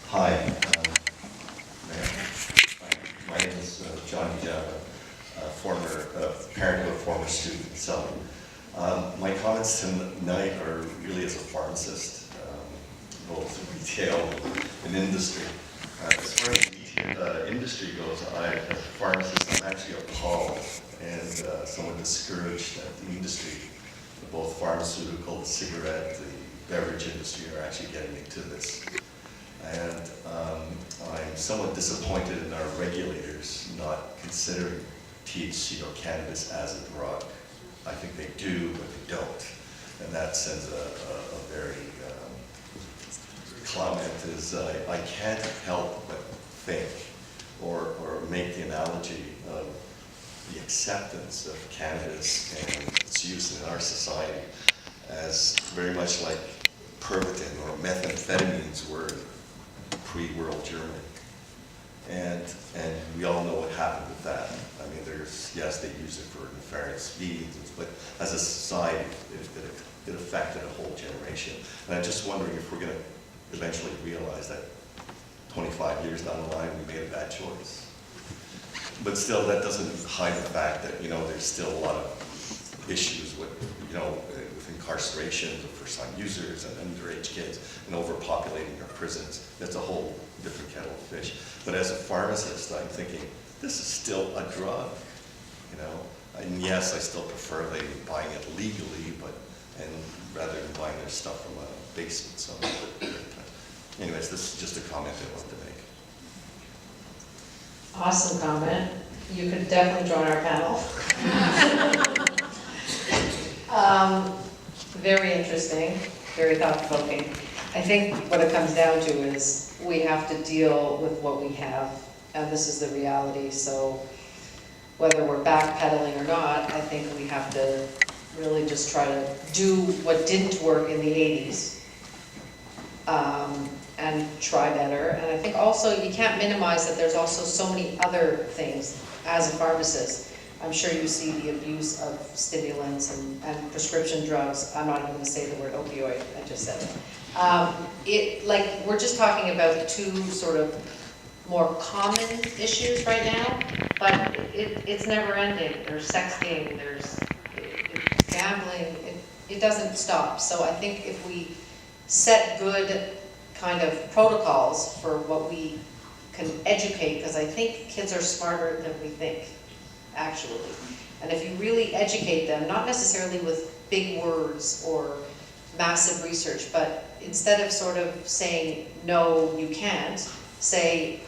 Hi, my name is Johnny Java, former parent of a former student. So my comments tonight are really as a pharmacist, both retail and industry. As far as the industry goes, as a pharmacist, I'm actually appalled and somewhat discouraged that the industry, both pharmaceutical, the cigarette, the beverage industry, are actually getting into this. And I'm somewhat disappointed in our regulators not considering THC or cannabis as a drug. I think they do, but they don't. And that sends a very comment is I can't help but think or make the analogy of the acceptance of cannabis and its use in our society as very much like Pervitin or methamphetamines were in pre-world Germany. And we all know what happened with that. I mean, yes, they use it for nefarious means, but as a society, it affected a whole generation. And I'm just wondering if we're going to eventually realize that 25 years down the line, we made a bad choice. But still, that doesn't hide the fact that, there's still a lot of issues with, with incarceration of first-time users and underage kids and overpopulating our prisons. That's a whole different kettle of fish. But as a pharmacist, I'm thinking, this is still a drug, And yes, I still prefer they buying it legally, and rather than buying their stuff from a basement somewhere. Anyways, this is just a comment I wanted to make. Awesome comment. You could definitely join our panel. Very interesting, very thought-provoking. I think what it comes down to is we have to deal with what we have, and this is the reality. So whether we're backpedaling or not, I think we have to really just try to do what didn't work in the 80s and try better. And I think also you can't minimize that there's also so many other things as a pharmacist. I'm sure you see the abuse of stimulants and prescription drugs. I'm not even going to say the word opioid, I just said it. We're just talking about two sort of more common issues right now, but it's never ending. There's sexting, there's gambling, it doesn't stop. So I think if we set good kind of protocols for what we can educate, because I think kids are smarter than we think, actually. And if you really educate them, not necessarily with big words or massive research, but instead of sort of saying, no, you can't, say,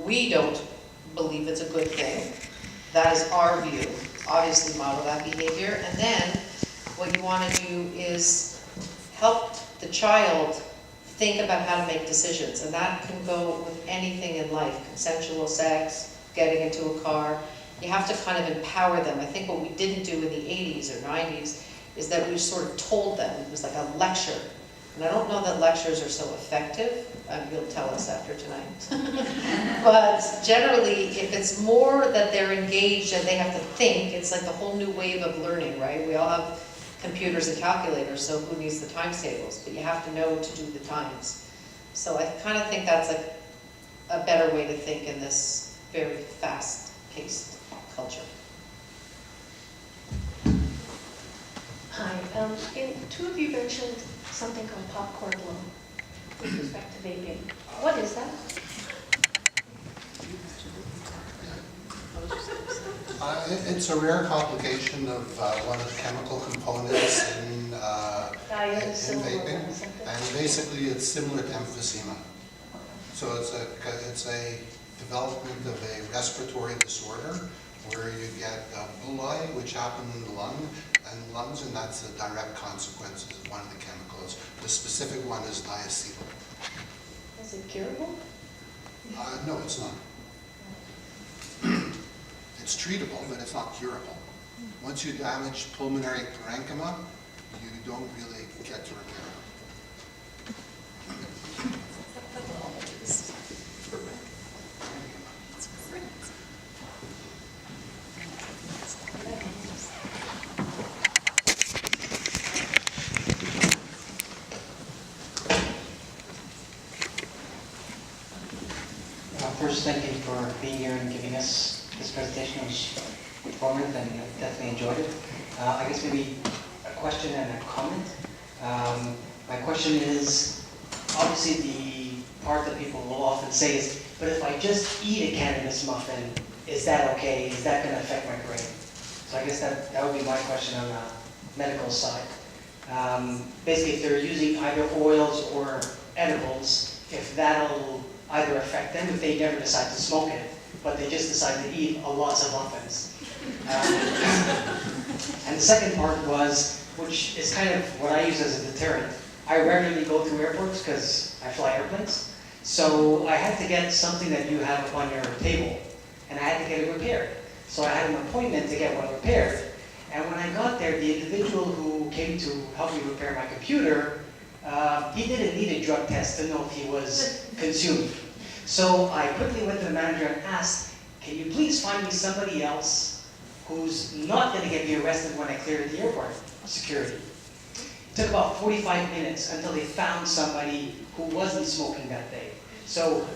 we don't believe it's a good thing. That is our view. Obviously model that behavior. And then what you want to do is help the child think about how to make decisions. And that can go with anything in life, consensual sex, getting into a car. You have to kind of empower them. I think what we didn't do in the 80s or 90s is that we sort of told them. It was like a lecture. And I don't know that lectures are so effective. You'll tell us after tonight. But generally, if it's more that they're engaged and they have to think, it's like a whole new wave of learning, right? We all have computers and calculators, so who needs the times tables? But you have to know to do the times. So I kind of think that's like a better way to think in this very fast-paced culture. Hi, two of you mentioned something called popcorn loan with respect to vaping. What is that? It's a rare complication of one of the chemical components in vaping, and basically it's similar to emphysema. So it's a development of a respiratory disorder where you get bullae, which happen in the lungs, and that's the direct consequences of one of the chemicals. The specific one is diacetyl. Is it curable? No, it's not. It's treatable, but it's not curable. Once you damage pulmonary parenchyma, you don't really get to repair First, thank you for being here and giving us this presentation. It was informative and I definitely enjoyed it. I guess maybe a question and a comment. My question is, obviously the part that people will often say is, but if I just eat a cannabis muffin, is that okay? Is that going to affect my brain? So I guess that would be my question on the medical side. Basically, if they're using either oils or edibles, if that'll either affect them if they never decide to smoke it, but they just decide to eat lots of muffins. And the second part was, which is kind of what I use as a deterrent. I rarely go through airports because I fly airplanes. So I had to get something that you have up on your table, and I had to get it repaired. So I had an appointment to get one repaired. And when I got there, the individual who came to help me repair my computer, he didn't need a drug test to know if he was consuming. So I quickly went to the manager and asked, can you please find me somebody else who's not going to get me arrested when I clear the airport security? It took about 45 minutes until they found somebody who wasn't smoking that day. So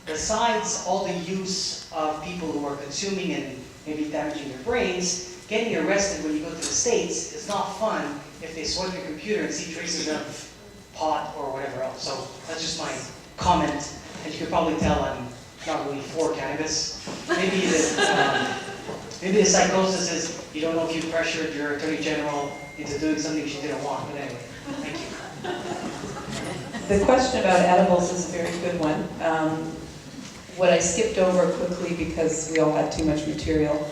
besides all the use of people who are consuming and maybe damaging their brains, getting arrested when you go to the States is not fun if they swipe your computer and see traces of pot or whatever else. So that's just my comment. And you can probably tell I'm not really for cannabis. Maybe the psychosis is you don't know if you pressured your attorney general into doing something she didn't want. But anyway, thank you. The question about edibles is a very good one. What I skipped over quickly because we all had too much material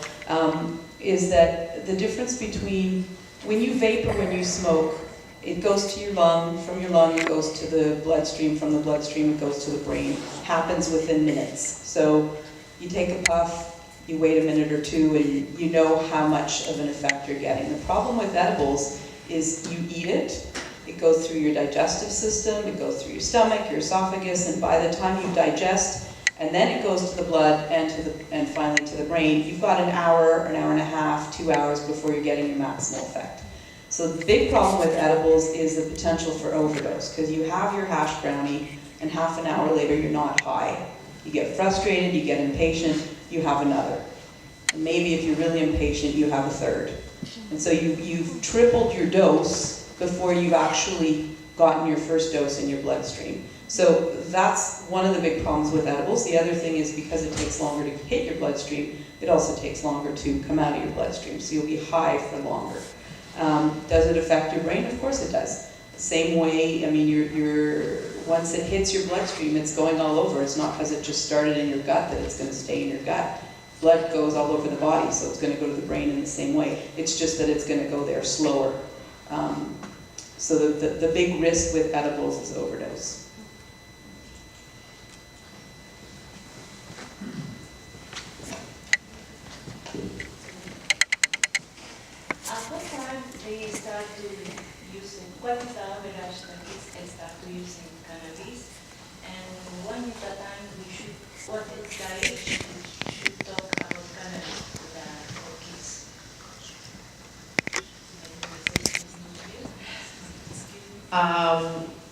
is that the difference between when you vape or when you smoke, it goes to your lung, from your lung it goes to the bloodstream, from the bloodstream it goes to the brain, happens within minutes. So you take a puff, you wait a minute or two, and you know how much of an effect you're getting. The problem with edibles is you eat it, it goes through your digestive system, it goes through your stomach, your esophagus, and by the time you digest, and then it goes to the blood and finally to the brain, you've got an hour and a half, 2 hours before you're getting your maximal effect. So the big problem with edibles is the potential for overdose, because you have your hash brownie, and half an hour later you're not high. You get frustrated, you get impatient, you have another. And maybe if you're really impatient, you have a third. And so you've tripled your dose before you've actually gotten your first dose in your bloodstream. So that's one of the big problems with edibles. The other thing is because it takes longer to hit your bloodstream, it also takes longer to come out of your bloodstream. So you'll be high for longer. Does it affect your brain? Of course it does. Same way, I mean, once it hits your bloodstream, it's going all over. It's not because it just started in your gut that it's going to stay in your gut. Blood goes all over the body, so it's going to go to the brain in the same way. It's just that it's going to go there slower. So the big risk with edibles is overdose. What time they start to using, what is the average that kids can start to using cannabis? And when is the time we should, what is the age we should talk about cannabis to the kids?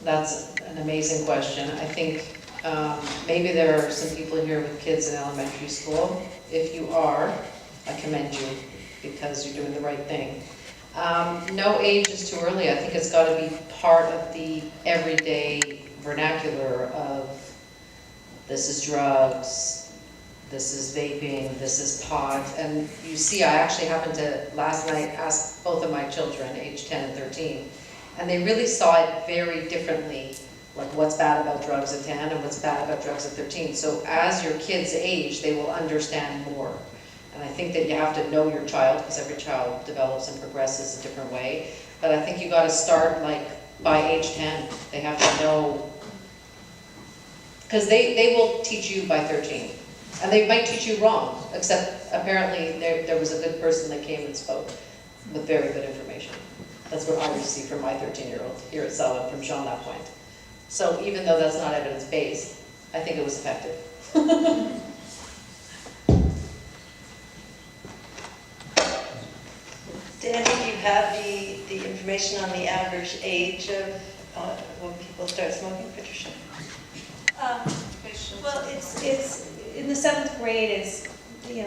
That's an amazing question. I think maybe there are some people here with kids in elementary school. If you are, I commend you because you're doing the right thing. No age is too early. I think it's got to be part of the everyday vernacular of this is drugs, this is vaping, this is pot. And you see, I actually happened to last night ask both of my children, age 10 and 13, and they really saw it very differently, like what's bad about drugs at 10 and what's bad about drugs at 13. So as your kids age, they will understand more. And I think that you have to know your child, because every child develops and progresses a different way. But I think you got to start like by age 10. They have to know, because they will teach you by 13. And they might teach you wrong, except apparently there was a good person that came and spoke with very good information. That's what I received from my 13-year-old here at Sullivan from Jean Lapointe. So even though that's not evidence-based, I think it was effective. Dan, do you have the information on the average age of when people start smoking, Patricia? Well, it's in the 7th grade, it's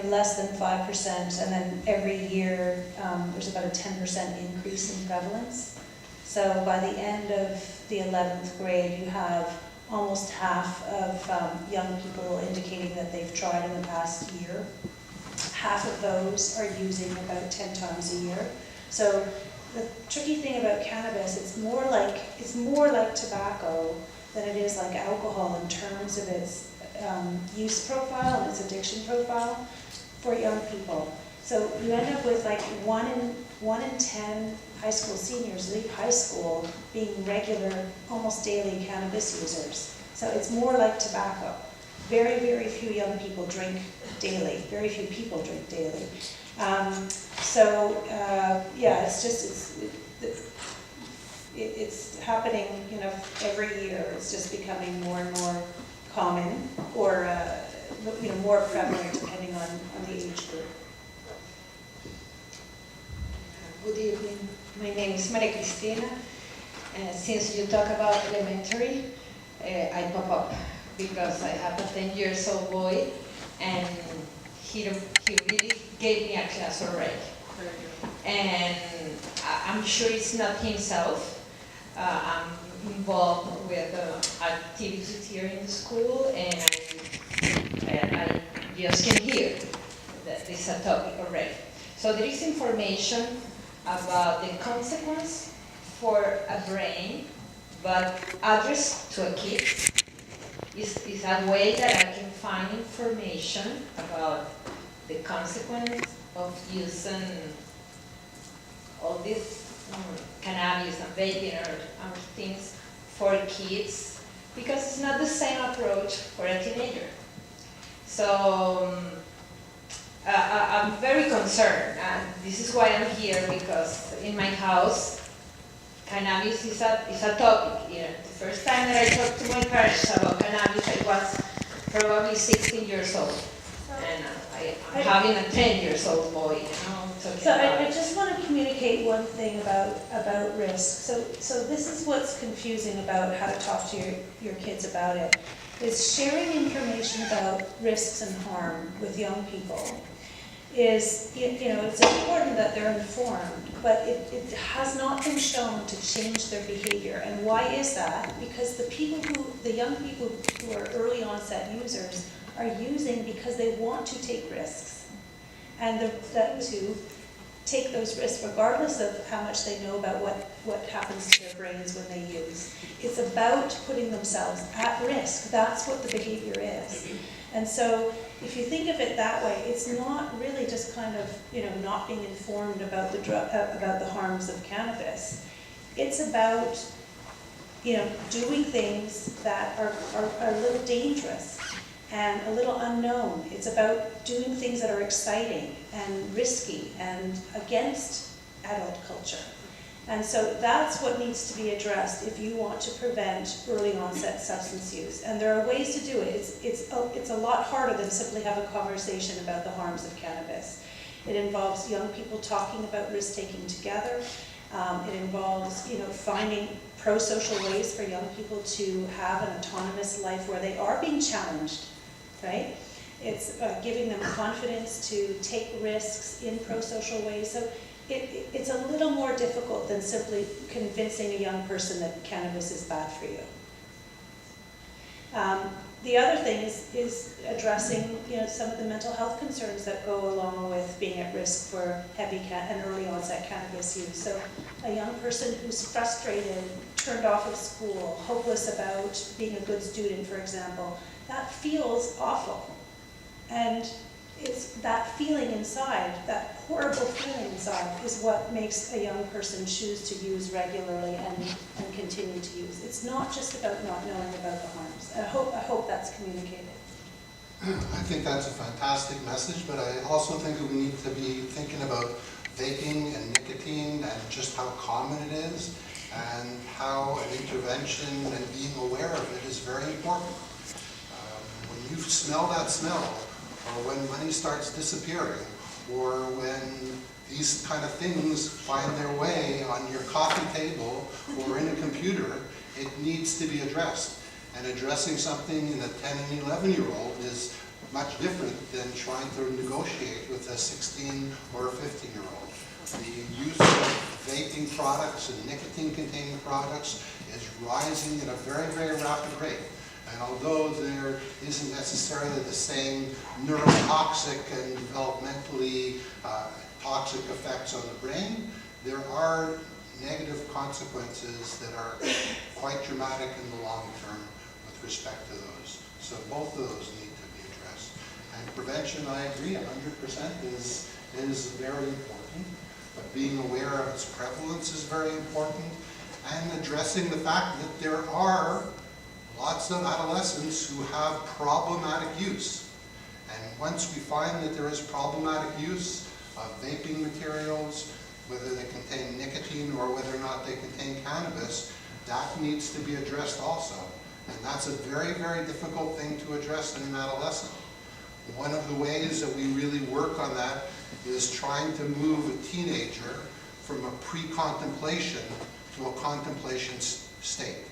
less than 5%, and then every year there's about a 10% increase in prevalence. So by the end of the 11th grade, you have almost half of young people indicating that they've tried in the past year. Half of those are using about 10 times a year. So the tricky thing about cannabis, it's more like tobacco than it is like alcohol in terms of its use profile and its addiction profile for young people. So you end up with like 1 in 10 high school seniors leave high school being regular, almost daily cannabis users. So it's more like tobacco. Very, very few young people drink daily. Very few people drink daily. Yeah, it's happening, every year. It's just becoming more and more common, or more prevalent depending on the age group. Good evening. My name is Maria Cristina. Since you talk about elementary, I pop up because I have a 10 years old boy, and he really gave me a class already. And I'm sure it's not himself. I'm involved with activities here in the school, and I just can hear that this is a topic already. So there is information about the consequence for a brain, but addressed to a kid. Is a way that I can find information about the consequence of using all this cannabis and vaping or things for kids, because it's not the same approach for a teenager. So I'm very concerned, and this is why I'm here, because in my house, cannabis is a topic. The first time that I talked to my parents about cannabis, I was probably 16 years old, and I'm having a 10 years old boy. So I just want to communicate one thing about risk. So this is what's confusing about how to talk to your kids about it, is sharing information about risks and harm with young people. Is, it's important that they're informed, but it has not been shown to change their behavior. And why is that? Because the young people who are early onset users are using because they want to take risks, and to take those risks regardless of how much they know about what happens to their brains when they use. It's about putting themselves at risk. That's what the behavior is. And so if you think of it that way, it's not really just kind of, not being informed about the harms of cannabis. It's about, doing things that are a little dangerous and a little unknown. It's about doing things that are exciting and risky and against adult culture. And so that's what needs to be addressed if you want to prevent early onset substance use. And there are ways to do it. It's a lot harder than simply have a conversation about the harms of cannabis. It involves young people talking about risk-taking together. It involves, finding pro-social ways for young people to have an autonomous life where they are being challenged, right? It's giving them confidence to take risks in pro-social ways. So it's a little more difficult than simply convincing a young person that cannabis is bad for you. The other thing is addressing, some of the mental health concerns that go along with being at risk for heavy and early onset cannabis use. So a young person who's frustrated, turned off of school, hopeless about being a good student, for example, that feels awful. And it's that feeling inside, that horrible feeling inside, is what makes a young person choose to use regularly and continue to use. It's not just about not knowing about the harms. I hope that's communicated. I think that's a fantastic message, but I also think that we need to be thinking about vaping and nicotine and just how common it is, and how an intervention and being aware of it is very important. When you smell that smell, or when money starts disappearing, or when these kind of things find their way on your coffee table or in a computer, it needs to be addressed. And addressing something in a 10 and 11-year-old is much different than trying to negotiate with a 16 or a 15-year-old. The use of vaping products and nicotine-containing products is rising at a very, very rapid rate. And although there isn't necessarily the same neurotoxic and developmentally toxic effects on the brain, there are negative consequences that are quite dramatic in the long term with respect to those. So both of those need to be addressed. And prevention, I agree, 100% is very important. But being aware of its prevalence is very important. And addressing the fact that there are lots of adolescents who have problematic use. And once we find that there is problematic use of vaping materials, whether they contain nicotine or whether or not they contain cannabis, that needs to be addressed also. And that's a very, very difficult thing to address in an adolescent. One of the ways that we really work on that is trying to move a teenager from a pre-contemplation to a contemplation state,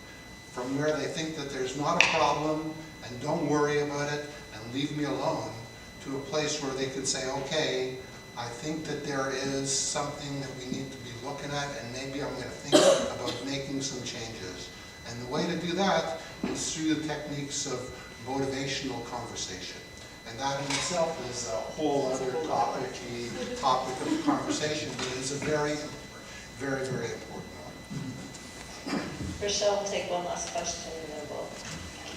from where they think that there's not a problem and don't worry about it and leave me alone, to a place where they could say, okay, I think that there is something that we need to be looking at, and maybe I'm going to think about making some changes. And the way to do that is through the techniques of motivational conversation. And that in itself is a whole other topic, the topic of conversation, but it is a very, very, very important one. Rochelle will take one last question and then we'll...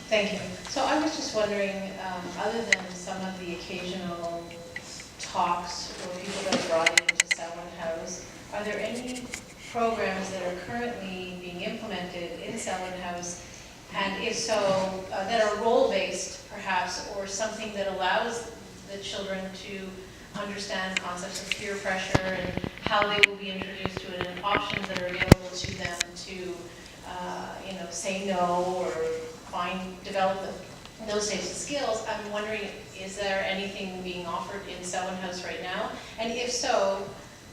Thank you. So I was just wondering, other than some of the occasional talks or people that are brought into Selwyn House, are there any programs that are currently being implemented in Selwyn House, and if so, that are role-based perhaps, or something that allows the children to understand concepts of peer pressure and how they will be introduced to it, and options that are available to them to say no or develop those types of skills? I'm wondering, is there anything being offered in Selwyn House right now? And if so,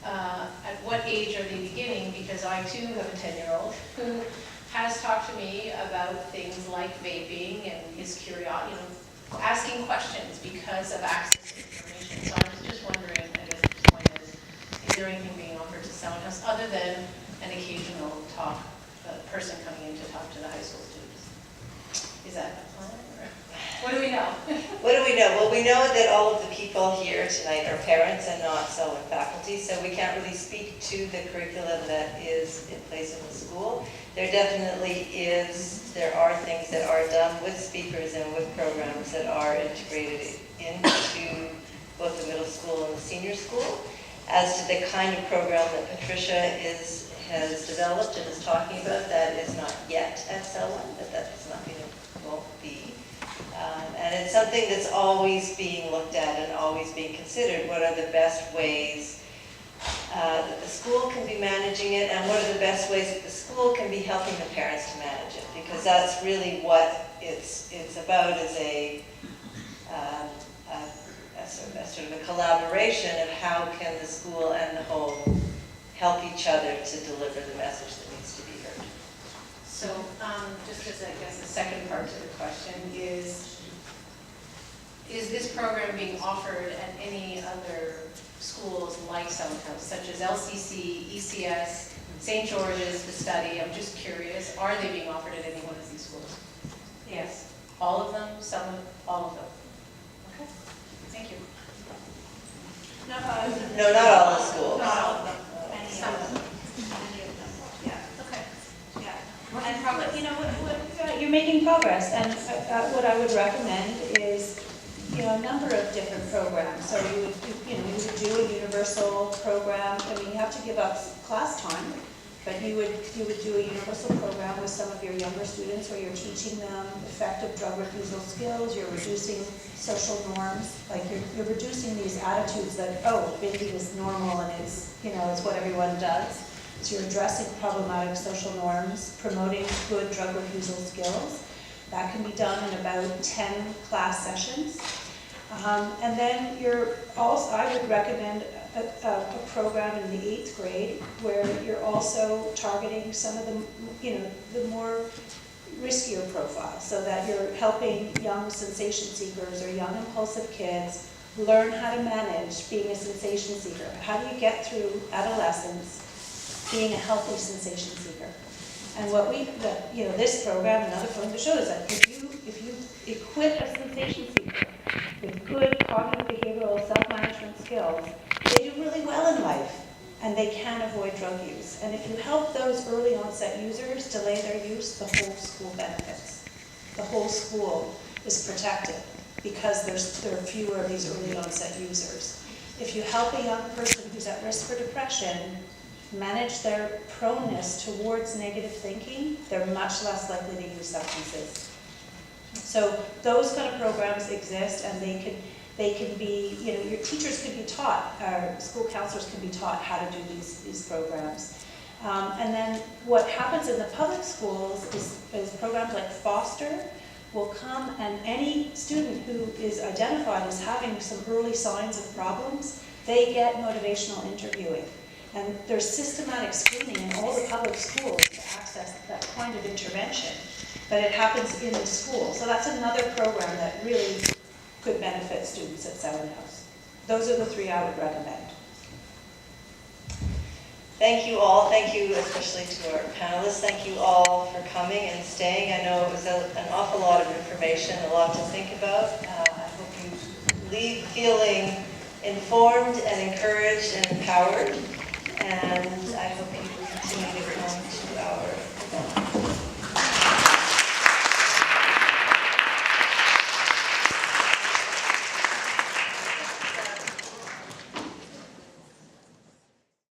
at what age are they beginning? Because I too have a 10-year-old who has talked to me about things like vaping and his curiosity, asking questions because of access to information. So I was just wondering, I guess the point is there anything being offered to Selwyn House other than an occasional talk, a person coming in to talk to the high school students? Is that a plan? What do we know? What do we know? Well, we know that all of the people here tonight are parents and not Selwyn faculty, so we can't really speak to the curriculum that is in place in the school. There are things that are done with speakers and with programs that are integrated into both the middle school and the senior school. As to the kind of program that Patricia has developed and is talking about, that is not yet at Selwyn, but that does not mean it won't be. And it's something that's always being looked at and always being considered. What are the best ways that the school can be managing it, and what are the best ways that the school can be helping the parents to manage it? Because that's really what it's about, is a sort of a collaboration of how can the school and the home help each other to deliver the message that needs to be heard. So just as I guess the second part to the question is this program being offered at any other schools like Selwyn House, such as LCC, ECS, St. George's, The Study? I'm just curious, are they being offered at any one of these schools? Yes. All of them? Some? All of them? Okay. Thank you. No, not all the schools. Not all of them. Some of them. Yeah. Okay. Yeah. And probably, you're making progress, and what I would recommend is, a number of different programs. So you would do a universal program. I mean, you have to give up class time, but you would do a universal program with some of your younger students where you're teaching them effective drug refusal skills. You're reducing social norms, like you're reducing these attitudes that, oh, vaping is normal and it's what everyone does. So you're addressing problematic social norms, promoting good drug refusal skills. That can be done in about 10 class sessions. And then I would recommend a program in the 8th grade where you're also targeting some of the more riskier profiles, so that you're helping young sensation seekers or young impulsive kids learn how to manage being a sensation seeker. How do you get through adolescence being a healthy sensation seeker? And this program and other programs show is that if you equip a sensation seeker with good cognitive behavioral self-management skills, they do really well in life and they can avoid drug use. And if you help those early onset users delay their use, the whole school benefits. The whole school is protected because there are fewer of these early onset users. If you help a young person who's at risk for depression manage their proneness towards negative thinking, they're much less likely to use substances. So those kind of programs exist, and they they can be, your teachers can be taught, or school counselors can be taught how to do these programs. And then what happens in the public schools is programs like Foster will come, and any student who is identified as having some early signs of problems, they get motivational interviewing. And there's systematic screening in all the public schools to access that kind of intervention, but it happens in the school. So that's another program that really could benefit students at Sound House. Those are the three I would recommend. Thank you all. Thank you especially to our panelists. Thank you all for coming and staying. I know it was an awful lot of information, a lot to think about. I hope you leave feeling informed and encouraged and empowered. And